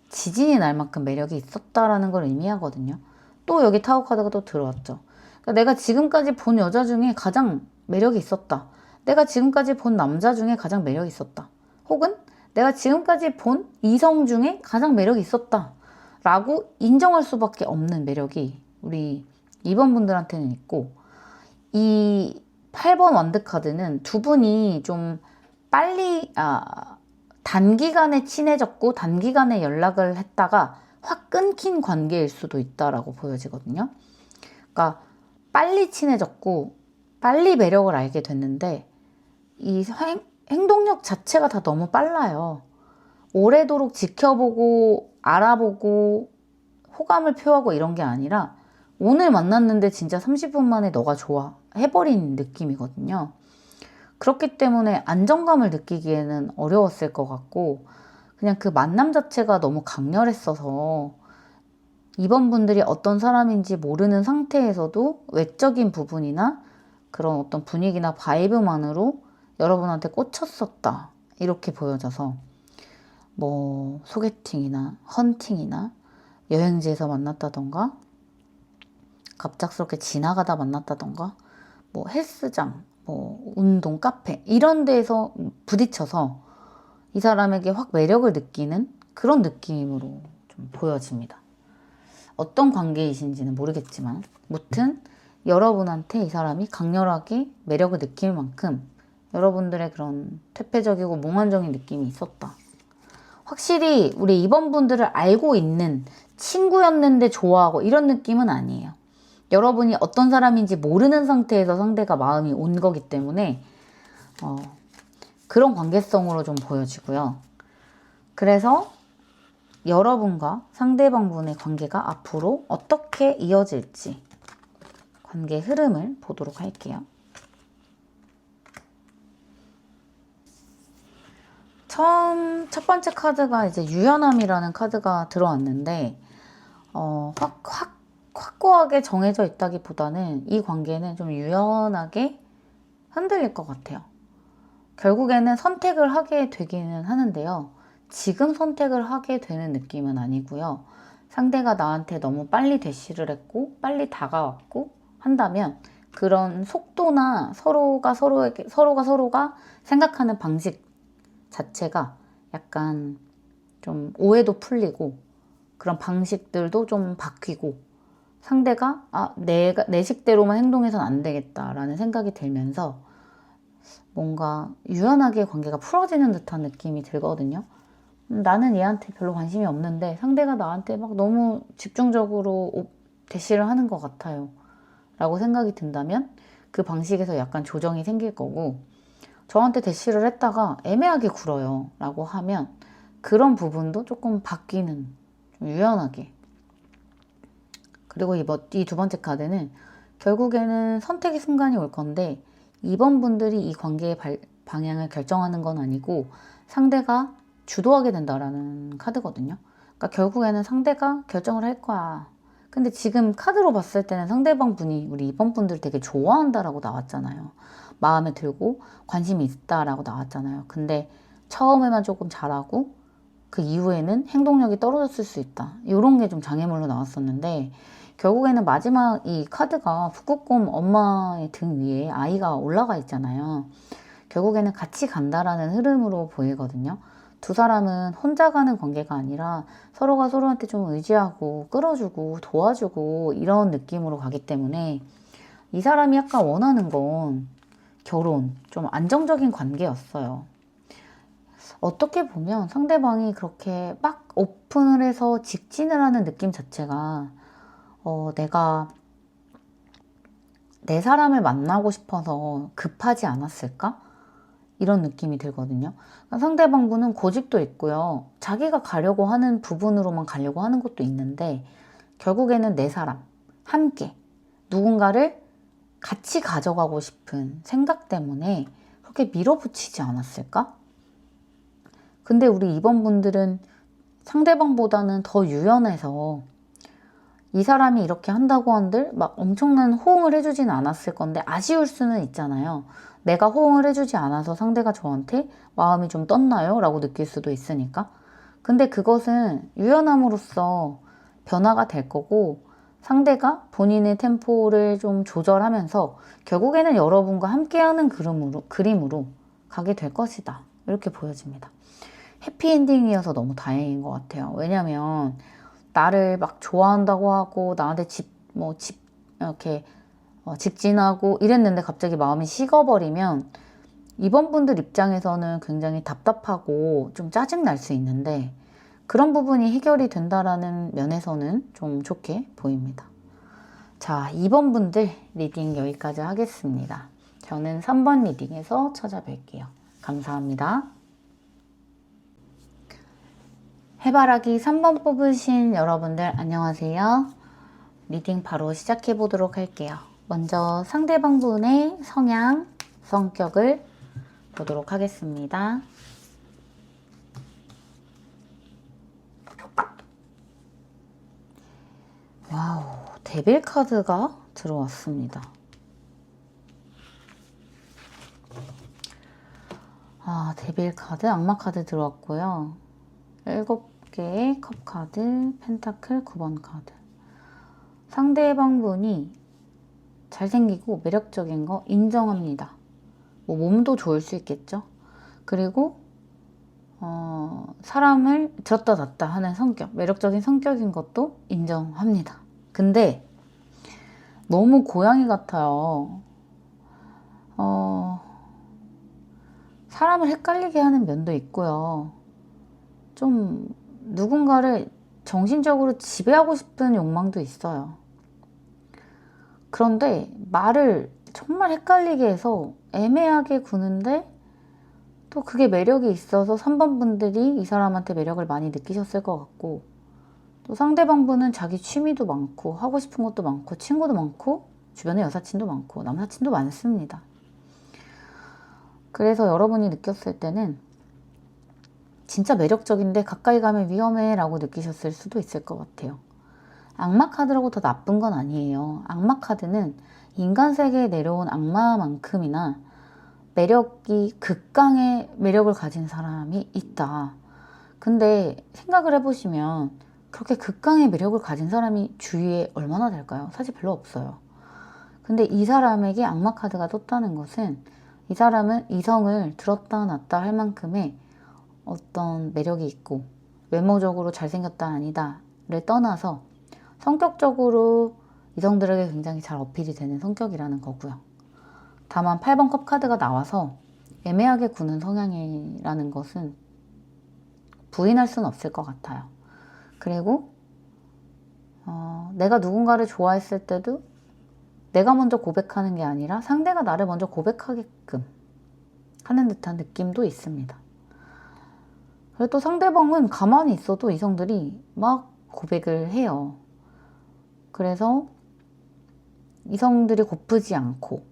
지진이 날 만큼 매력이 있었다라는 걸 의미하거든요. 또 여기 타워 카드가 또 들어왔죠. 그러니까 내가 지금까지 본 여자 중에 가장 매력이 있었다. 내가 지금까지 본 남자 중에 가장 매력이 있었다. 혹은 내가 지금까지 본 이성 중에 가장 매력이 있었다. 라고 인정할 수밖에 없는 매력이 우리 2번 분들한테는 있고 이 8번 완드 카드는 두 분이 좀 빨리 단기간에 친해졌고 단기간에 연락을 했다가 확 끊긴 관계일 수도 있다라고 보여지거든요. 그러니까 빨리 친해졌고 빨리 매력을 알게 됐는데 이 행동력 자체가 다 너무 빨라요. 오래도록 지켜보고 알아보고 호감을 표하고 이런 게 아니라 오늘 만났는데 진짜 30분 만에 너가 좋아 해버린 느낌이거든요. 그렇기 때문에 안정감을 느끼기에는 어려웠을 것 같고 그냥 그 만남 자체가 너무 강렬했어서 이번 분들이 어떤 사람인지 모르는 상태에서도 외적인 부분이나 그런 어떤 분위기나 바이브만으로 여러분한테 꽂혔었다 이렇게 보여져서 뭐 소개팅이나 헌팅이나 여행지에서 만났다던가 갑작스럽게 지나가다 만났다던가 뭐 헬스장 뭐 운동, 카페 이런 데에서 부딪혀서 이 사람에게 확 매력을 느끼는 그런 느낌으로 좀 보여집니다. 어떤 관계이신지는 모르겠지만 무튼 여러분한테 이 사람이 강렬하게 매력을 느낄 만큼 여러분들의 그런 퇴폐적이고 몽환적인 느낌이 있었다. 확실히 우리 2번 분들을 알고 있는 친구였는데 좋아하고 이런 느낌은 아니에요. 여러분이 어떤 사람인지 모르는 상태에서 상대가 마음이 온 거기 때문에 그런 관계성으로 좀 보여지고요. 그래서 여러분과 상대방분의 관계가 앞으로 어떻게 이어질지 관계 흐름을 보도록 할게요. 첫 번째 카드가 이제 유연함이라는 카드가 들어왔는데, 확고하게 정해져 있다기보다는 이 관계는 좀 유연하게 흔들릴 것 같아요. 결국에는 선택을 하게 되기는 하는데요. 지금 선택을 하게 되는 느낌은 아니고요. 상대가 나한테 너무 빨리 대시를 했고, 빨리 다가왔고 한다면 그런 속도나 서로가 생각하는 방식 자체가 약간 좀 오해도 풀리고 그런 방식들도 좀 바뀌고 상대가 내 식대로만 행동해서는 안 되겠다라는 생각이 들면서 뭔가 유연하게 관계가 풀어지는 듯한 느낌이 들거든요. 나는 얘한테 별로 관심이 없는데 상대가 나한테 막 너무 집중적으로 대시를 하는 것 같아요 라고 생각이 든다면 그 방식에서 약간 조정이 생길 거고, 저한테 대시를 했다가 애매하게 굴어요 라고 하면 그런 부분도 조금 바뀌는, 좀 유연하게. 그리고 이 두 번째 카드는 결국에는 선택의 순간이 올 건데 2번 분들이 이 관계의 방향을 결정하는 건 아니고 상대가 주도하게 된다라는 카드거든요. 그러니까 결국에는 상대가 결정을 할 거야. 근데 지금 카드로 봤을 때는 상대방 분이 우리 2번 분들을 되게 좋아한다라고 나왔잖아요. 마음에 들고 관심이 있다라고 나왔잖아요. 근데 처음에만 조금 잘하고 그 이후에는 행동력이 떨어졌을 수 있다. 이런 게 좀 장애물로 나왔었는데 결국에는 마지막 이 카드가 북극곰 엄마의 등 위에 아이가 올라가 있잖아요. 결국에는 같이 간다라는 흐름으로 보이거든요. 두 사람은 혼자 가는 관계가 아니라 서로가 서로한테 좀 의지하고 끌어주고 도와주고 이런 느낌으로 가기 때문에 이 사람이 약간 원하는 건 결혼, 좀 안정적인 관계였어요. 어떻게 보면 상대방이 그렇게 막 오픈을 해서 직진을 하는 느낌 자체가 내가 내 사람을 만나고 싶어서 급하지 않았을까? 이런 느낌이 들거든요. 그러니까 상대방분은 고집도 있고요. 자기가 가려고 하는 부분으로만 가려고 하는 것도 있는데 결국에는 내 사람, 함께 누군가를 같이 가져가고 싶은 생각 때문에 그렇게 밀어붙이지 않았을까? 근데 우리 2번 분들은 상대방보다는 더 유연해서 이 사람이 이렇게 한다고 한들 막 엄청난 호응을 해주진 않았을 건데 아쉬울 수는 있잖아요. 내가 호응을 해주지 않아서 상대가 저한테 마음이 좀 떴나요? 라고 느낄 수도 있으니까. 근데 그것은 유연함으로써 변화가 될 거고 상대가 본인의 템포를 좀 조절하면서 결국에는 여러분과 함께하는 그림으로 가게 될 것이다. 이렇게 보여집니다. 해피엔딩이어서 너무 다행인 것 같아요. 왜냐면 나를 막 좋아한다고 하고 나한테 이렇게 직진하고 이랬는데 갑자기 마음이 식어버리면 이번 분들 입장에서는 굉장히 답답하고 좀 짜증날 수 있는데 그런 부분이 해결이 된다라는 면에서는 좀 좋게 보입니다. 자, 2번 분들 리딩 여기까지 하겠습니다. 저는 3번 리딩에서 찾아뵐게요. 감사합니다. 해바라기 3번 뽑으신 여러분들 안녕하세요. 리딩 바로 시작해 보도록 할게요. 먼저 상대방 분의 성향, 성격을 보도록 하겠습니다. 와우, 데빌 카드가 들어왔습니다. 데빌 카드, 악마 카드 들어왔고요. 7개의 컵 카드, 펜타클 9번 카드. 상대방 분이 잘생기고 매력적인 거 인정합니다. 뭐 몸도 좋을 수 있겠죠. 그리고 사람을 들었다 놨다 하는 성격, 매력적인 성격인 것도 인정합니다. 근데 너무 고양이 같아요. 사람을 헷갈리게 하는 면도 있고요. 좀 누군가를 정신적으로 지배하고 싶은 욕망도 있어요. 그런데 말을 정말 헷갈리게 해서 애매하게 구는데 또 그게 매력이 있어서 3번 분들이 이 사람한테 매력을 많이 느끼셨을 것 같고, 또 상대방 분은 자기 취미도 많고 하고 싶은 것도 많고 친구도 많고 주변에 여사친도 많고 남사친도 많습니다. 그래서 여러분이 느꼈을 때는 진짜 매력적인데 가까이 가면 위험해 라고 느끼셨을 수도 있을 것 같아요. 악마 카드라고 더 나쁜 건 아니에요. 악마 카드는 인간 세계에 내려온 악마만큼이나 매력이 극강의 매력을 가진 사람이 있다. 근데 생각을 해보시면 그렇게 극강의 매력을 가진 사람이 주위에 얼마나 될까요? 사실 별로 없어요. 근데 이 사람에게 악마 카드가 떴다는 것은 이 사람은 이성을 들었다 놨다 할 만큼의 어떤 매력이 있고 외모적으로 잘생겼다 아니다를 떠나서 성격적으로 이성들에게 굉장히 잘 어필이 되는 성격이라는 거고요. 다만 8번 컵 카드가 나와서 애매하게 구는 성향이라는 것은 부인할 수는 없을 것 같아요. 그리고 내가 누군가를 좋아했을 때도 내가 먼저 고백하는 게 아니라 상대가 나를 먼저 고백하게끔 하는 듯한 느낌도 있습니다. 그리고 또 상대방은 가만히 있어도 이성들이 막 고백을 해요. 그래서 이성들이 고프지 않고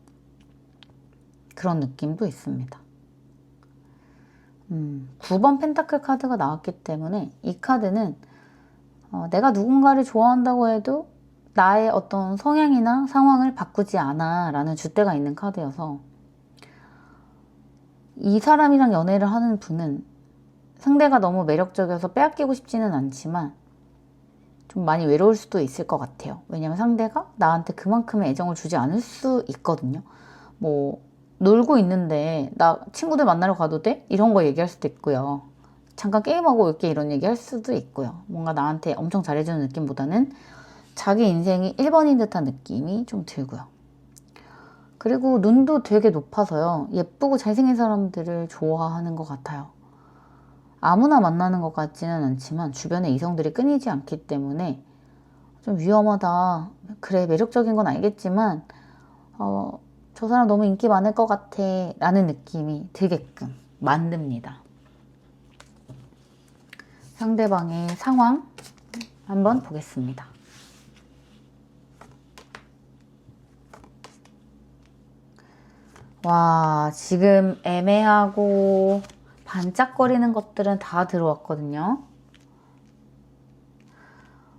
그런 느낌도 있습니다. 9번 펜타클 카드가 나왔기 때문에 이 카드는 내가 누군가를 좋아한다고 해도 나의 어떤 성향이나 상황을 바꾸지 않아 라는 줏대가 있는 카드여서 이 사람이랑 연애를 하는 분은 상대가 너무 매력적이어서 빼앗기고 싶지는 않지만 좀 많이 외로울 수도 있을 것 같아요. 왜냐면 상대가 나한테 그만큼의 애정을 주지 않을 수 있거든요. 뭐 놀고 있는데 나 친구들 만나러 가도 돼? 이런 거 얘기할 수도 있고요. 잠깐 게임하고 올게 이런 얘기 할 수도 있고요. 뭔가 나한테 엄청 잘해주는 느낌보다는 자기 인생이 1번인 듯한 느낌이 좀 들고요. 그리고 눈도 되게 높아서요. 예쁘고 잘생긴 사람들을 좋아하는 것 같아요. 아무나 만나는 것 같지는 않지만 주변에 이성들이 끊이지 않기 때문에 좀 위험하다. 그래, 매력적인 건 알겠지만 저 사람 너무 인기 많을 것 같아 라는 느낌이 들게끔 만듭니다. 상대방의 상황 한번 보겠습니다. 와, 지금 애매하고 반짝거리는 것들은 다 들어왔거든요.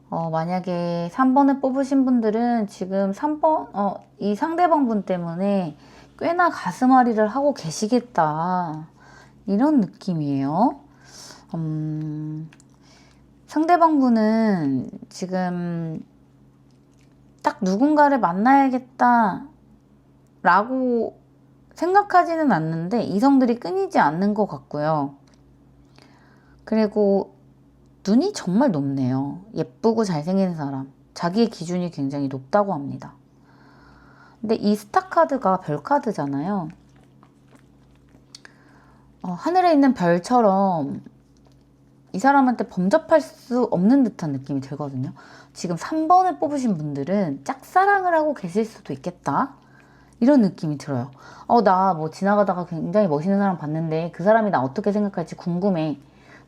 만약에 3번을 뽑으신 분들은 지금 3번, 이 상대방 분 때문에 꽤나 가슴앓이를 하고 계시겠다. 이런 느낌이에요. 상대방 분은 지금 딱 누군가를 만나야겠다 라고 생각하지는 않는데 이성들이 끊이지 않는 것 같고요. 그리고 눈이 정말 높네요. 예쁘고 잘생긴 사람. 자기의 기준이 굉장히 높다고 합니다. 근데 이 스타 카드가 별 카드잖아요. 하늘에 있는 별처럼 이 사람한테 범접할 수 없는 듯한 느낌이 들거든요. 지금 3번을 뽑으신 분들은 짝사랑을 하고 계실 수도 있겠다. 이런 느낌이 들어요. 나 뭐 지나가다가 굉장히 멋있는 사람 봤는데 그 사람이 나 어떻게 생각할지 궁금해.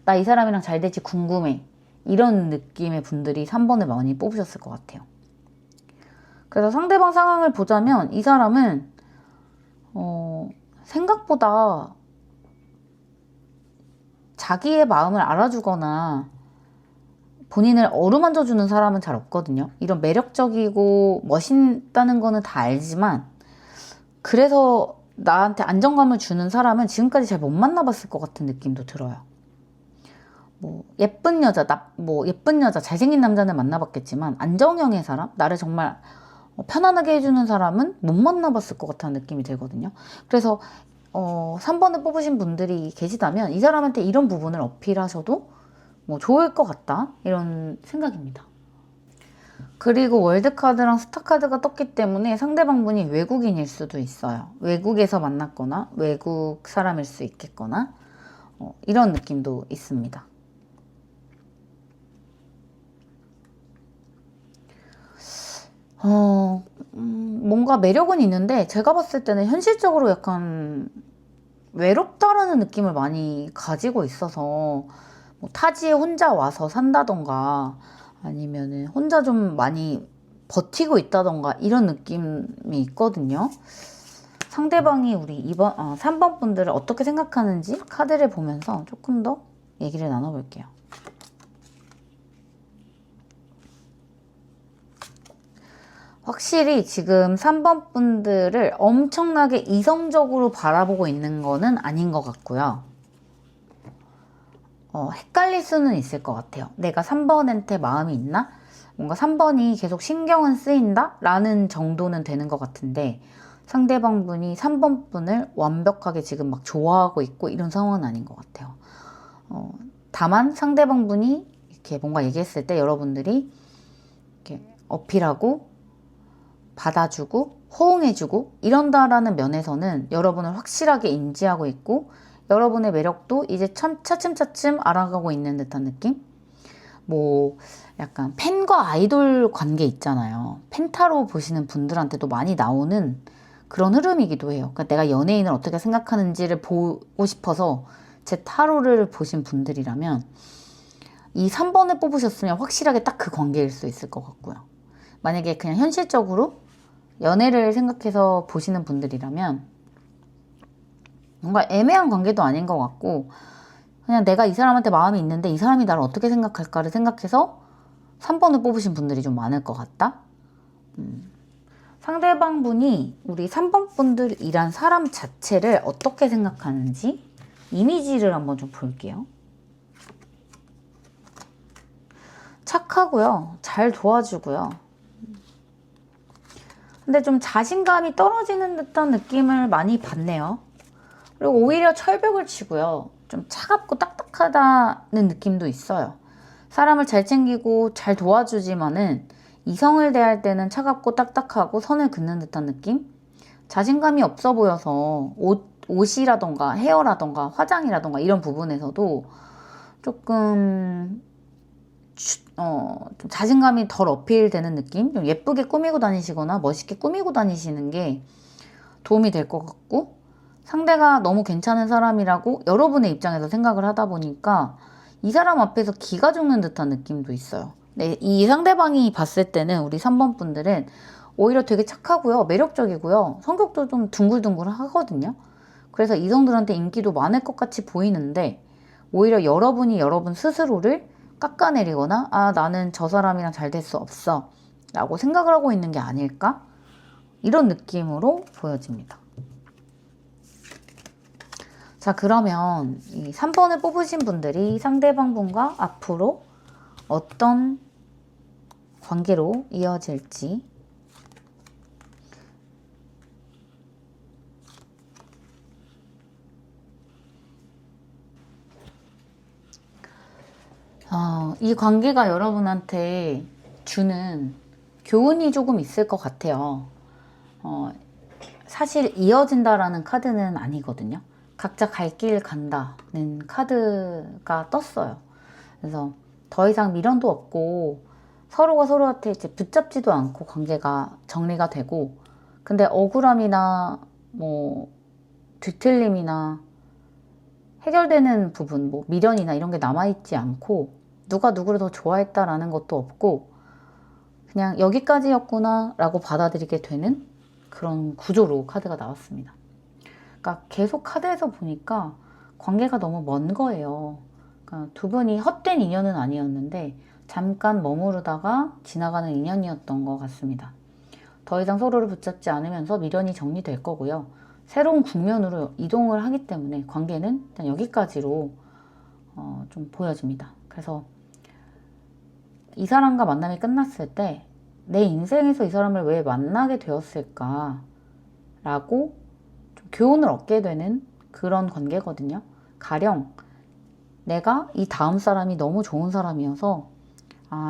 나 이 사람이랑 잘 될지 궁금해. 이런 느낌의 분들이 3번을 많이 뽑으셨을 것 같아요. 그래서 상대방 상황을 보자면 이 사람은 생각보다 자기의 마음을 알아주거나 본인을 어루만져주는 사람은 잘 없거든요. 이런 매력적이고 멋있다는 거는 다 알지만 그래서 나한테 안정감을 주는 사람은 지금까지 잘 못 만나봤을 것 같은 느낌도 들어요. 뭐 예쁜 여자, 예쁜 여자, 잘생긴 남자는 만나봤겠지만 안정형의 사람, 나를 정말 편안하게 해주는 사람은 못 만나봤을 것 같다는 느낌이 들거든요. 그래서 3번을 뽑으신 분들이 계시다면 이 사람한테 이런 부분을 어필하셔도 뭐 좋을 것 같다 이런 생각입니다. 그리고 월드카드랑 스타카드가 떴기 때문에 상대방분이 외국인일 수도 있어요. 외국에서 만났거나 외국 사람일 수 있겠거나 이런 느낌도 있습니다. 뭔가 매력은 있는데 제가 봤을 때는 현실적으로 약간 외롭다라는 느낌을 많이 가지고 있어서 뭐 타지에 혼자 와서 산다던가 아니면은 혼자 좀 많이 버티고 있다던가 이런 느낌이 있거든요. 상대방이 우리 3번 분들을 어떻게 생각하는지 카드를 보면서 조금 더 얘기를 나눠볼게요. 확실히 지금 3번 분들을 엄청나게 이성적으로 바라보고 있는 거는 아닌 것 같고요. 헷갈릴 수는 있을 것 같아요. 내가 3번한테 마음이 있나? 뭔가 3번이 계속 신경은 쓰인다? 라는 정도는 되는 것 같은데 상대방 분이 3번 분을 완벽하게 지금 막 좋아하고 있고 이런 상황은 아닌 것 같아요. 다만 상대방 분이 이렇게 뭔가 얘기했을 때 여러분들이 이렇게 어필하고 받아주고 호응해주고 이런다라는 면에서는 여러분을 확실하게 인지하고 있고 여러분의 매력도 이제 차츰차츰 알아가고 있는 듯한 느낌? 뭐 약간 팬과 아이돌 관계 있잖아요. 펜타로 보시는 분들한테도 많이 나오는 그런 흐름이기도 해요. 그러니까 내가 연예인을 어떻게 생각하는지를 보고 싶어서 제 타로를 보신 분들이라면 이 3번을 뽑으셨으면 확실하게 딱 그 관계일 수 있을 것 같고요. 만약에 그냥 현실적으로 연애를 생각해서 보시는 분들이라면 뭔가 애매한 관계도 아닌 것 같고 그냥 내가 이 사람한테 마음이 있는데 이 사람이 나를 어떻게 생각할까를 생각해서 3번을 뽑으신 분들이 좀 많을 것 같다. 상대방 분이 우리 3번 분들이란 사람 자체를 어떻게 생각하는지 이미지를 한번 좀 볼게요. 착하고요. 잘 도와주고요. 근데 좀 자신감이 떨어지는 듯한 느낌을 많이 받네요. 그리고 오히려 철벽을 치고요. 좀 차갑고 딱딱하다는 느낌도 있어요. 사람을 잘 챙기고 잘 도와주지만은 이성을 대할 때는 차갑고 딱딱하고 선을 긋는 듯한 느낌? 자신감이 없어 보여서 옷이라던가 헤어라던가 화장이라던가 이런 부분에서도 조금 좀 자신감이 덜 어필되는 느낌? 좀 예쁘게 꾸미고 다니시거나 멋있게 꾸미고 다니시는 게 도움이 될 것 같고 상대가 너무 괜찮은 사람이라고 여러분의 입장에서 생각을 하다 보니까 이 사람 앞에서 기가 죽는 듯한 느낌도 있어요. 네, 이 상대방이 봤을 때는 우리 3번 분들은 오히려 되게 착하고요. 매력적이고요. 성격도 좀 둥글둥글 하거든요. 그래서 이성들한테 인기도 많을 것 같이 보이는데 오히려 여러분이 여러분 스스로를 깎아내리거나 아 나는 저 사람이랑 잘 될 수 없어 라고 생각을 하고 있는 게 아닐까? 이런 느낌으로 보여집니다. 자 그러면 이 3번을 뽑으신 분들이 상대방 분과 앞으로 어떤 관계로 이어질지 이 관계가 여러분한테 주는 교훈이 조금 있을 것 같아요. 사실 이어진다라는 카드는 아니거든요. 각자 갈 길 간다는 카드가 떴어요. 그래서 더 이상 미련도 없고 서로가 서로한테 이제 붙잡지도 않고 관계가 정리가 되고 근데 억울함이나 뭐 뒤틀림이나 해결되는 부분, 뭐 미련이나 이런 게 남아있지 않고 누가 누구를 더 좋아했다라는 것도 없고 그냥 여기까지였구나 라고 받아들이게 되는 그런 구조로 카드가 나왔습니다. 그러니까 계속 카드에서 보니까 관계가 너무 먼 거예요. 그러니까 두 분이 헛된 인연은 아니었는데 잠깐 머무르다가 지나가는 인연이었던 것 같습니다. 더 이상 서로를 붙잡지 않으면서 미련이 정리될 거고요. 새로운 국면으로 이동을 하기 때문에 관계는 일단 여기까지로 좀 보여집니다. 그래서 이 사람과 만남이 끝났을 때 내 인생에서 이 사람을 왜 만나게 되었을까 라고 좀 교훈을 얻게 되는 그런 관계거든요. 가령 내가 이 다음 사람이 너무 좋은 사람이어서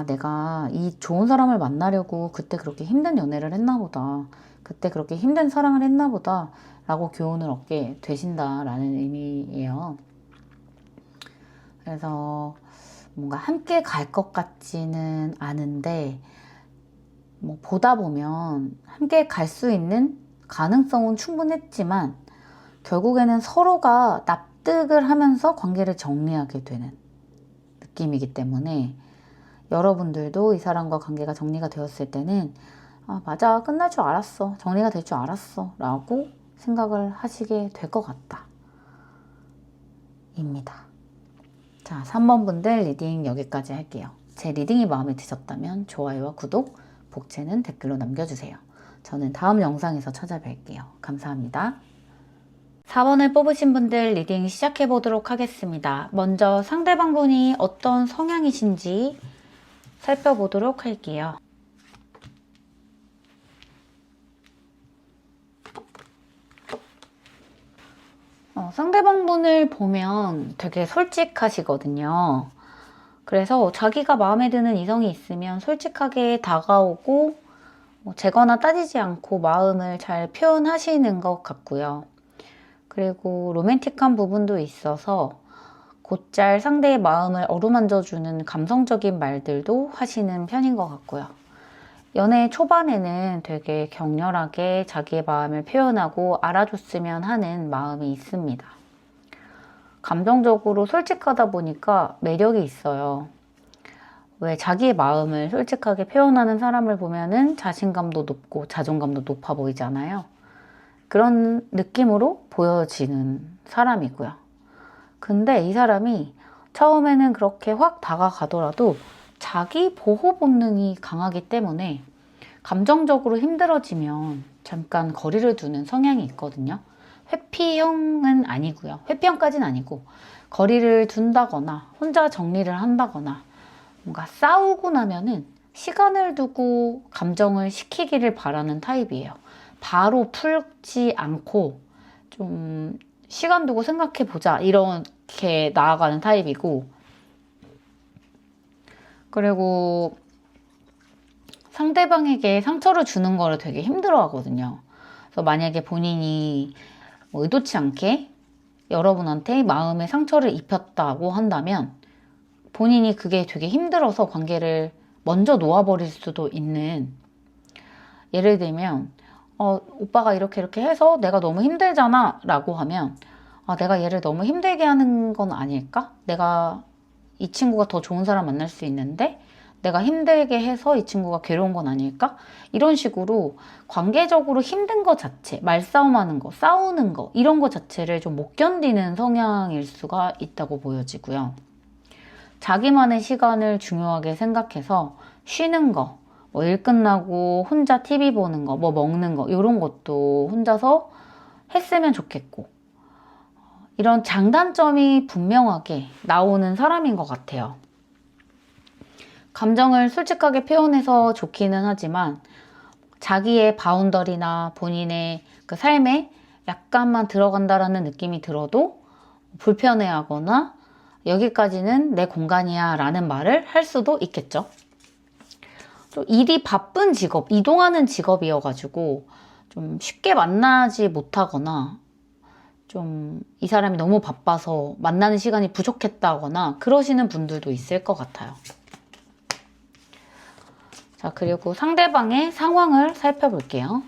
내가 이 좋은 사람을 만나려고 그때 그렇게 힘든 연애를 했나 보다. 그때 그렇게 힘든 사랑을 했나 보다. 라고 교훈을 얻게 되신다라는 의미예요. 그래서 뭔가 함께 갈 것 같지는 않은데 뭐 보다 보면 함께 갈 수 있는 가능성은 충분했지만 결국에는 서로가 납득을 하면서 관계를 정리하게 되는 느낌이기 때문에 여러분들도 이 사람과 관계가 정리가 되었을 때는 맞아, 끝날 줄 알았어, 정리가 될 줄 알았어 라고 생각을 하시게 될 것 같다 입니다. 자, 3번 분들 리딩 여기까지 할게요. 제 리딩이 마음에 드셨다면 좋아요와 구독, 복채는 댓글로 남겨주세요. 저는 다음 영상에서 찾아뵐게요. 감사합니다. 4번을 뽑으신 분들 리딩 시작해 보도록 하겠습니다. 먼저 상대방 분이 어떤 성향이신지 살펴보도록 할게요. 상대방 분을 보면 되게 솔직하시거든요. 그래서 자기가 마음에 드는 이성이 있으면 솔직하게 다가오고 재거나 따지지 않고 마음을 잘 표현하시는 것 같고요. 그리고 로맨틱한 부분도 있어서 곧잘 상대의 마음을 어루만져주는 감성적인 말들도 하시는 편인 것 같고요. 연애 초반에는 되게 격렬하게 자기의 마음을 표현하고 알아줬으면 하는 마음이 있습니다. 감정적으로 솔직하다 보니까 매력이 있어요. 왜 자기의 마음을 솔직하게 표현하는 사람을 보면은 자신감도 높고 자존감도 높아 보이잖아요. 그런 느낌으로 보여지는 사람이고요. 근데 이 사람이 처음에는 그렇게 확 다가가더라도 자기 보호 본능이 강하기 때문에 감정적으로 힘들어지면 잠깐 거리를 두는 성향이 있거든요. 회피형은 아니고요. 회피형까지는 아니고 거리를 둔다거나 혼자 정리를 한다거나 뭔가 싸우고 나면은 시간을 두고 감정을 식히기를 바라는 타입이에요. 바로 풀지 않고 좀 시간 두고 생각해 보자 이렇게 나아가는 타입이고, 그리고 상대방에게 상처를 주는 거를 되게 힘들어 하거든요. 그래서 만약에 본인이 의도치 않게 여러분한테 마음의 상처를 입혔다고 한다면 본인이 그게 되게 힘들어서 관계를 먼저 놓아버릴 수도 있는, 예를 들면 오빠가 이렇게 해서 내가 너무 힘들잖아 라고 하면 내가 얘를 너무 힘들게 하는 건 아닐까? 내가 이 친구가 더 좋은 사람 만날 수 있는데 내가 힘들게 해서 이 친구가 괴로운 건 아닐까? 이런 식으로 관계적으로 힘든 것 자체, 말싸움하는 거, 싸우는 거 이런 거 자체를 좀 못 견디는 성향일 수가 있다고 보여지고요. 자기만의 시간을 중요하게 생각해서 쉬는 거, 일 끝나고 혼자 TV 보는 거, 먹는 거 이런 것도 혼자서 했으면 좋겠고, 이런 장단점이 분명하게 나오는 사람인 것 같아요. 감정을 솔직하게 표현해서 좋기는 하지만 자기의 바운더리나 본인의 그 삶에 약간만 들어간다라는 느낌이 들어도 불편해하거나 여기까지는 내 공간이야 라는 말을 할 수도 있겠죠. 또 일이 바쁜 직업, 이동하는 직업이어가지고 좀 쉽게 만나지 못하거나 좀 이 사람이 너무 바빠서 만나는 시간이 부족했다거나 그러시는 분들도 있을 것 같아요. 자, 그리고 상대방의 상황을 살펴볼게요.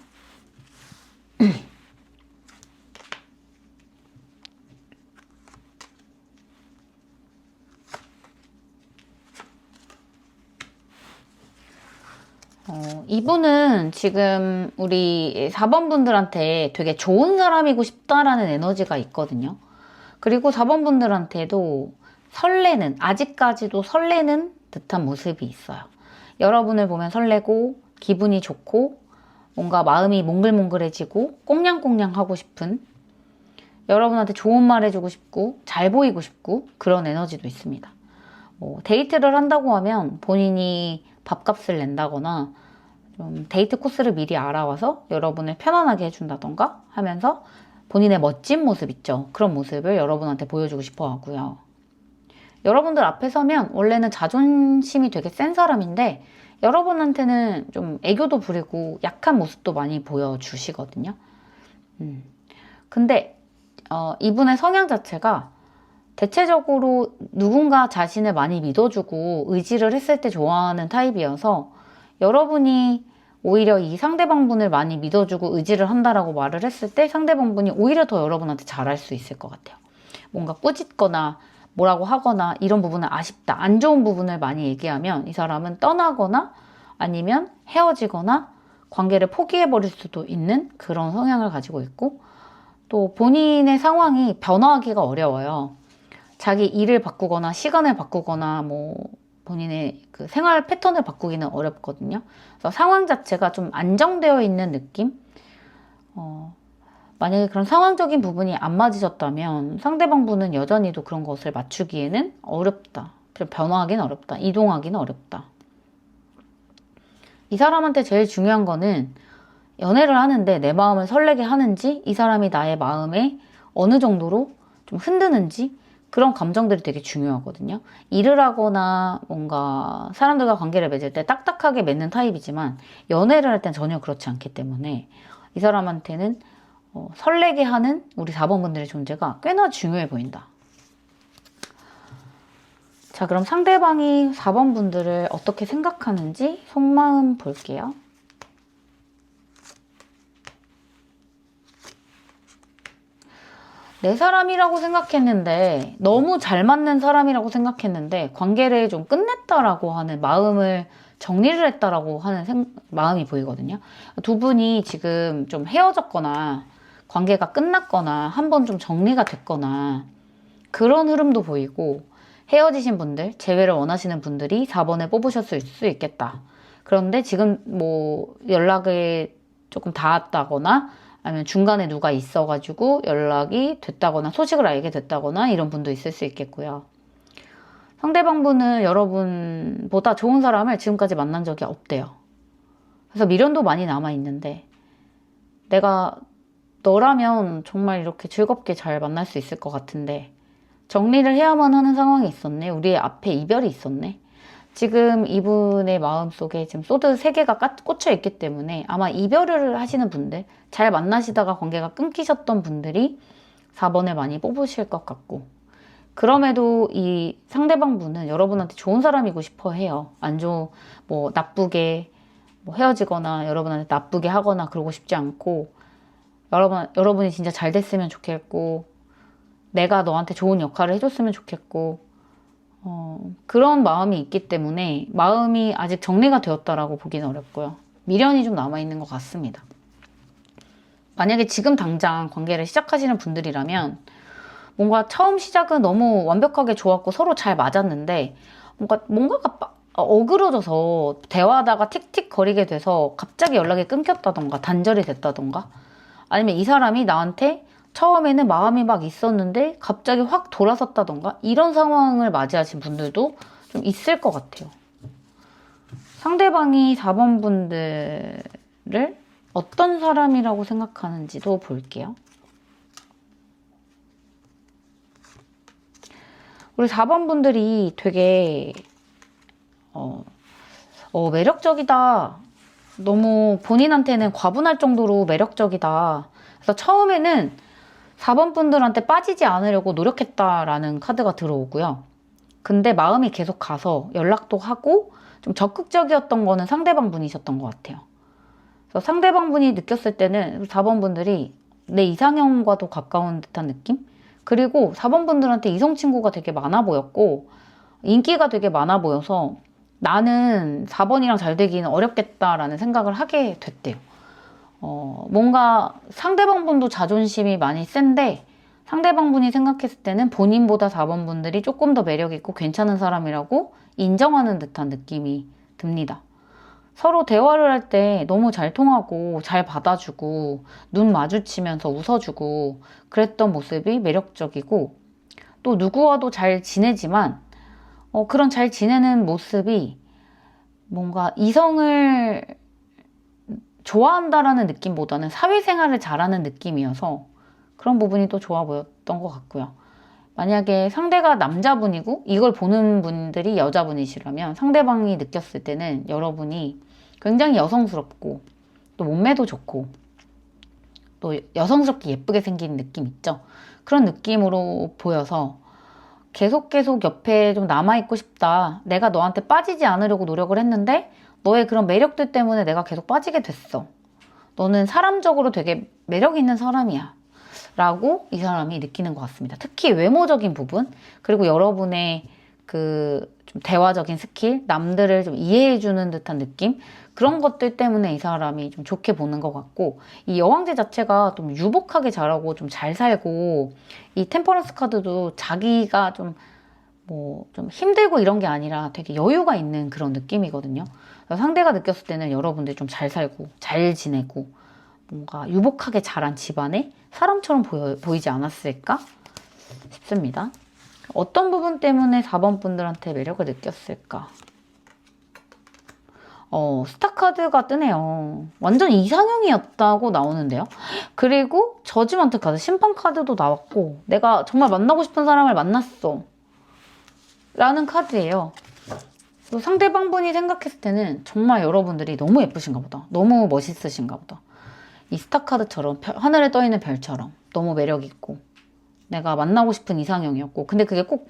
이분은 지금 우리 4번 분들한테 되게 좋은 사람이고 싶다라는 에너지가 있거든요. 그리고 4번 분들한테도 설레는, 아직까지도 설레는 듯한 모습이 있어요. 여러분을 보면 설레고 기분이 좋고 뭔가 마음이 몽글몽글해지고 꽁냥꽁냥 하고 싶은, 여러분한테 좋은 말 해주고 싶고 잘 보이고 싶고 그런 에너지도 있습니다. 데이트를 한다고 하면 본인이 밥값을 낸다거나 좀 데이트 코스를 미리 알아와서 여러분을 편안하게 해준다던가 하면서 본인의 멋진 모습 있죠. 그런 모습을 여러분한테 보여주고 싶어 하고요. 여러분들 앞에 서면 원래는 자존심이 되게 센 사람인데 여러분한테는 좀 애교도 부리고 약한 모습도 많이 보여주시거든요. 근데 이분의 성향 자체가 대체적으로 누군가 자신을 많이 믿어주고 의지를 했을 때 좋아하는 타입이어서 여러분이 오히려 이 상대방분을 많이 믿어주고 의지를 한다라고 말을 했을 때 상대방분이 오히려 더 여러분한테 잘할 수 있을 것 같아요. 뭔가 꾸짖거나 뭐라고 하거나 이런 부분은 아쉽다, 안 좋은 부분을 많이 얘기하면 이 사람은 떠나거나 아니면 헤어지거나 관계를 포기해버릴 수도 있는 그런 성향을 가지고 있고, 또 본인의 상황이 변화하기가 어려워요. 자기 일을 바꾸거나 시간을 바꾸거나 뭐 본인의 그 생활 패턴을 바꾸기는 어렵거든요. 그래서 상황 자체가 좀 안정되어 있는 느낌? 만약에 그런 상황적인 부분이 안 맞으셨다면 상대방 분은 여전히도 그런 것을 맞추기에는 어렵다. 변화하기는 어렵다. 이동하기는 어렵다. 이 사람한테 제일 중요한 거는 연애를 하는데 내 마음을 설레게 하는지, 이 사람이 나의 마음에 어느 정도로 좀 흔드는지, 그런 감정들이 되게 중요하거든요. 일을 하거나 뭔가 사람들과 관계를 맺을 때 딱딱하게 맺는 타입이지만 연애를 할 땐 전혀 그렇지 않기 때문에 이 사람한테는 설레게 하는 우리 4번 분들의 존재가 꽤나 중요해 보인다. 자, 그럼 상대방이 4번 분들을 어떻게 생각하는지 속마음 볼게요. 내 사람이라고 생각했는데, 너무 잘 맞는 사람이라고 생각했는데 관계를 좀 끝냈다라고 하는 마음을 정리를 했다라고 하는 마음이 보이거든요. 두 분이 지금 좀 헤어졌거나 관계가 끝났거나 한번 좀 정리가 됐거나 그런 흐름도 보이고, 헤어지신 분들, 재회를 원하시는 분들이 4번을 뽑으셨을 수 있겠다. 그런데 지금 뭐 연락을 조금 닿았다거나 아니면 중간에 누가 있어가지고 연락이 됐다거나 소식을 알게 됐다거나 이런 분도 있을 수 있겠고요. 상대방 분은 여러분보다 좋은 사람을 지금까지 만난 적이 없대요. 그래서 미련도 많이 남아있는데, 내가 너라면 정말 이렇게 즐겁게 잘 만날 수 있을 것 같은데 정리를 해야만 하는 상황이 있었네. 우리의 앞에 이별이 있었네. 지금 이분의 마음속에 지금 소드 3개가 꽂혀 있기 때문에 아마 이별을 하시는 분들, 잘 만나시다가 관계가 끊기셨던 분들이 4번을 많이 뽑으실 것 같고, 그럼에도 이 상대방 분은 여러분한테 좋은 사람이고 싶어 해요. 뭐 나쁘게 뭐 헤어지거나 여러분한테 나쁘게 하거나 그러고 싶지 않고, 여러분이 진짜 잘 됐으면 좋겠고, 내가 너한테 좋은 역할을 해줬으면 좋겠고, 그런 마음이 있기 때문에 마음이 아직 정리가 되었다라고 보기는 어렵고요. 미련이 좀 남아있는 것 같습니다. 만약에 지금 당장 관계를 시작하시는 분들이라면 뭔가 처음 시작은 너무 완벽하게 좋았고 서로 잘 맞았는데 뭔가가 어그러져서 대화하다가 틱틱 거리게 돼서 갑자기 연락이 끊겼다던가 단절이 됐다던가, 아니면 이 사람이 나한테 처음에는 마음이 막 있었는데 갑자기 확 돌아섰다던가, 이런 상황을 맞이하신 분들도 좀 있을 것 같아요. 상대방이 4번 분들을 어떤 사람이라고 생각하는지도 볼게요. 우리 4번 분들이 되게 매력적이다. 너무 본인한테는 과분할 정도로 매력적이다. 그래서 처음에는 4번 분들한테 빠지지 않으려고 노력했다라는 카드가 들어오고요. 근데 마음이 계속 가서 연락도 하고 좀 적극적이었던 거는 상대방 분이셨던 것 같아요. 그래서 상대방 분이 느꼈을 때는 4번 분들이 내 이상형과도 가까운 듯한 느낌? 그리고 4번 분들한테 이성 친구가 되게 많아 보였고 인기가 되게 많아 보여서 나는 4번이랑 잘 되기는 어렵겠다라는 생각을 하게 됐대요. 뭔가 상대방 분도 자존심이 많이 센데 상대방 분이 생각했을 때는 본인보다 4번 분들이 조금 더 매력있고 괜찮은 사람이라고 인정하는 듯한 느낌이 듭니다. 서로 대화를 할 때 너무 잘 통하고 잘 받아주고 눈 마주치면서 웃어주고 그랬던 모습이 매력적이고, 또 누구와도 잘 지내지만 그런 잘 지내는 모습이 뭔가 이성을 좋아한다라는 느낌보다는 사회생활을 잘하는 느낌이어서 그런 부분이 또 좋아 보였던 것 같고요. 만약에 상대가 남자분이고 이걸 보는 분들이 여자분이시라면 상대방이 느꼈을 때는 여러분이 굉장히 여성스럽고 또 몸매도 좋고 또 여성스럽게 예쁘게 생긴 느낌 있죠? 그런 느낌으로 보여서 계속 옆에 좀 남아있고 싶다. 내가 너한테 빠지지 않으려고 노력을 했는데 너의 그런 매력들 때문에 내가 계속 빠지게 됐어. 너는 사람적으로 되게 매력 있는 사람이야. 라고 이 사람이 느끼는 것 같습니다. 특히 외모적인 부분, 그리고 여러분의 그 좀 대화적인 스킬, 남들을 좀 이해해주는 듯한 느낌, 그런 것들 때문에 이 사람이 좀 좋게 보는 것 같고, 이 여왕제 자체가 좀 유복하게 자라고 좀 잘 살고, 이 템퍼런스 카드도 자기가 좀 좀 힘들고 이런 게 아니라 되게 여유가 있는 그런 느낌이거든요. 상대가 느꼈을 때는 여러분들 좀 잘 살고, 잘 지내고, 뭔가 유복하게 자란 집안에 사람처럼 보이지 않았을까 싶습니다. 어떤 부분 때문에 4번 분들한테 매력을 느꼈을까? 스타 카드가 뜨네요. 완전 이상형이었다고 나오는데요. 그리고 저지먼트 카드, 심판 카드도 나왔고 내가 정말 만나고 싶은 사람을 만났어 라는 카드예요. 또 상대방 분이 생각했을 때는 정말 여러분들이 너무 예쁘신가 보다. 너무 멋있으신가 보다. 이 스타 카드처럼 하늘에 떠있는 별처럼 너무 매력있고 내가 만나고 싶은 이상형이었고, 근데 그게 꼭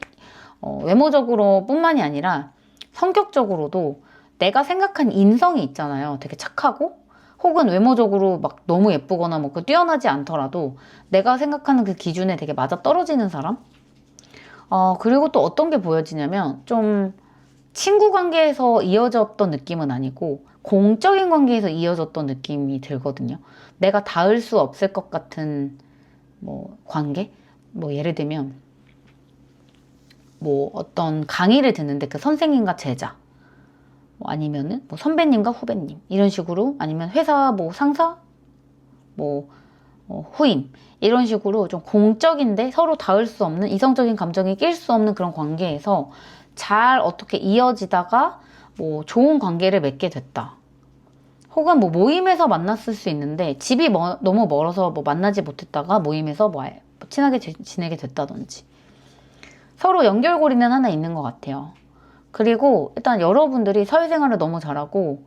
외모적으로 뿐만이 아니라 성격적으로도 내가 생각한 인성이 있잖아요. 되게 착하고 혹은 외모적으로 막 너무 예쁘거나 뭐 뛰어나지 않더라도 내가 생각하는 그 기준에 되게 맞아 떨어지는 사람. 그리고 또 어떤 게 보여지냐면 좀 친구 관계에서 이어졌던 느낌은 아니고 공적인 관계에서 이어졌던 느낌이 들거든요. 내가 닿을 수 없을 것 같은 관계? 예를 들면 어떤 강의를 듣는데 그 선생님과 제자, 아니면은 선배님과 후배님 이런 식으로, 아니면 회사 상사, 후임 이런 식으로 좀 공적인데 서로 닿을 수 없는 이성적인 감정이 낄 수 없는 그런 관계에서 잘 어떻게 이어지다가 좋은 관계를 맺게 됐다. 혹은 모임에서 만났을 수 있는데 집이 너무 멀어서 만나지 못했다가 모임에서 친하게 지내게 됐다든지 서로 연결고리는 하나 있는 것 같아요. 그리고 일단 여러분들이 사회생활을 너무 잘하고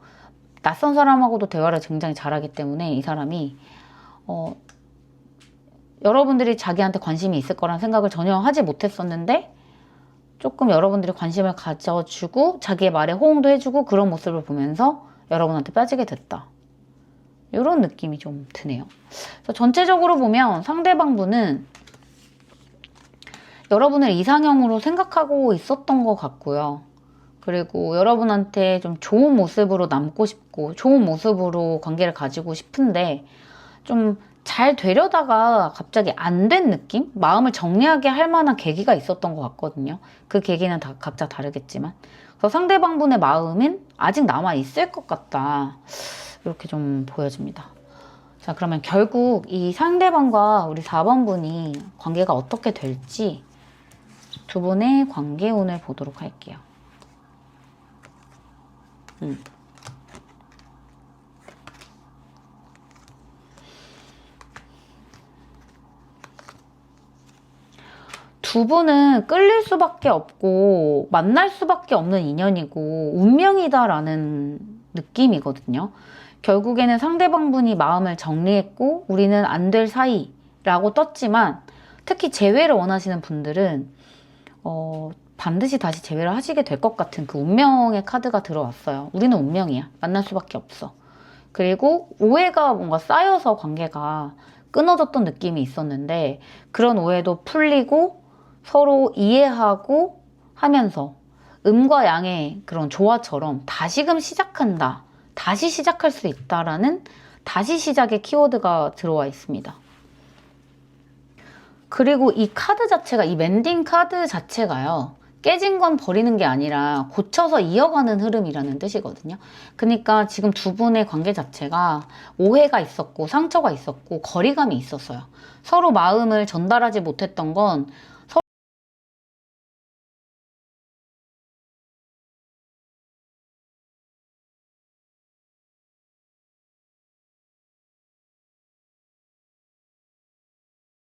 낯선 사람하고도 대화를 굉장히 잘하기 때문에 이 사람이 여러분들이 자기한테 관심이 있을 거란 생각을 전혀 하지 못했었는데 조금 여러분들이 관심을 가져주고 자기의 말에 호응도 해주고 그런 모습을 보면서 여러분한테 빠지게 됐다. 이런 느낌이 좀 드네요. 그래서 전체적으로 보면 상대방 분은 여러분을 이상형으로 생각하고 있었던 것 같고요. 그리고 여러분한테 좀 좋은 모습으로 남고 싶고 좋은 모습으로 관계를 가지고 싶은데 좀 잘 되려다가 갑자기 안 된 느낌? 마음을 정리하게 할 만한 계기가 있었던 것 같거든요. 그 계기는 다 각자 다르겠지만. 그래서 상대방 분의 마음은 아직 남아있을 것 같다. 이렇게 좀 보여집니다. 자, 그러면 결국 이 상대방과 우리 4번 분이 관계가 어떻게 될지 두 분의 관계 운을 보도록 할게요. 두 분은 끌릴 수밖에 없고 만날 수밖에 없는 인연이고 운명이다라는 느낌이거든요. 결국에는 상대방 분이 마음을 정리했고 우리는 안 될 사이라고 떴지만 특히 재회를 원하시는 분들은 반드시 다시 재회를 하시게 될 것 같은 그 운명의 카드가 들어왔어요. 우리는 운명이야. 만날 수밖에 없어. 그리고 오해가 뭔가 쌓여서 관계가 끊어졌던 느낌이 있었는데 그런 오해도 풀리고 서로 이해하고 하면서 음과 양의 그런 조화처럼 다시금 시작한다. 다시 시작할 수 있다라는 다시 시작의 키워드가 들어와 있습니다. 그리고 이 카드 자체가, 이 멘딩 카드 자체가요. 깨진 건 버리는 게 아니라 고쳐서 이어가는 흐름이라는 뜻이거든요. 그러니까 지금 두 분의 관계 자체가 오해가 있었고 상처가 있었고 거리감이 있었어요. 서로 마음을 전달하지 못했던 건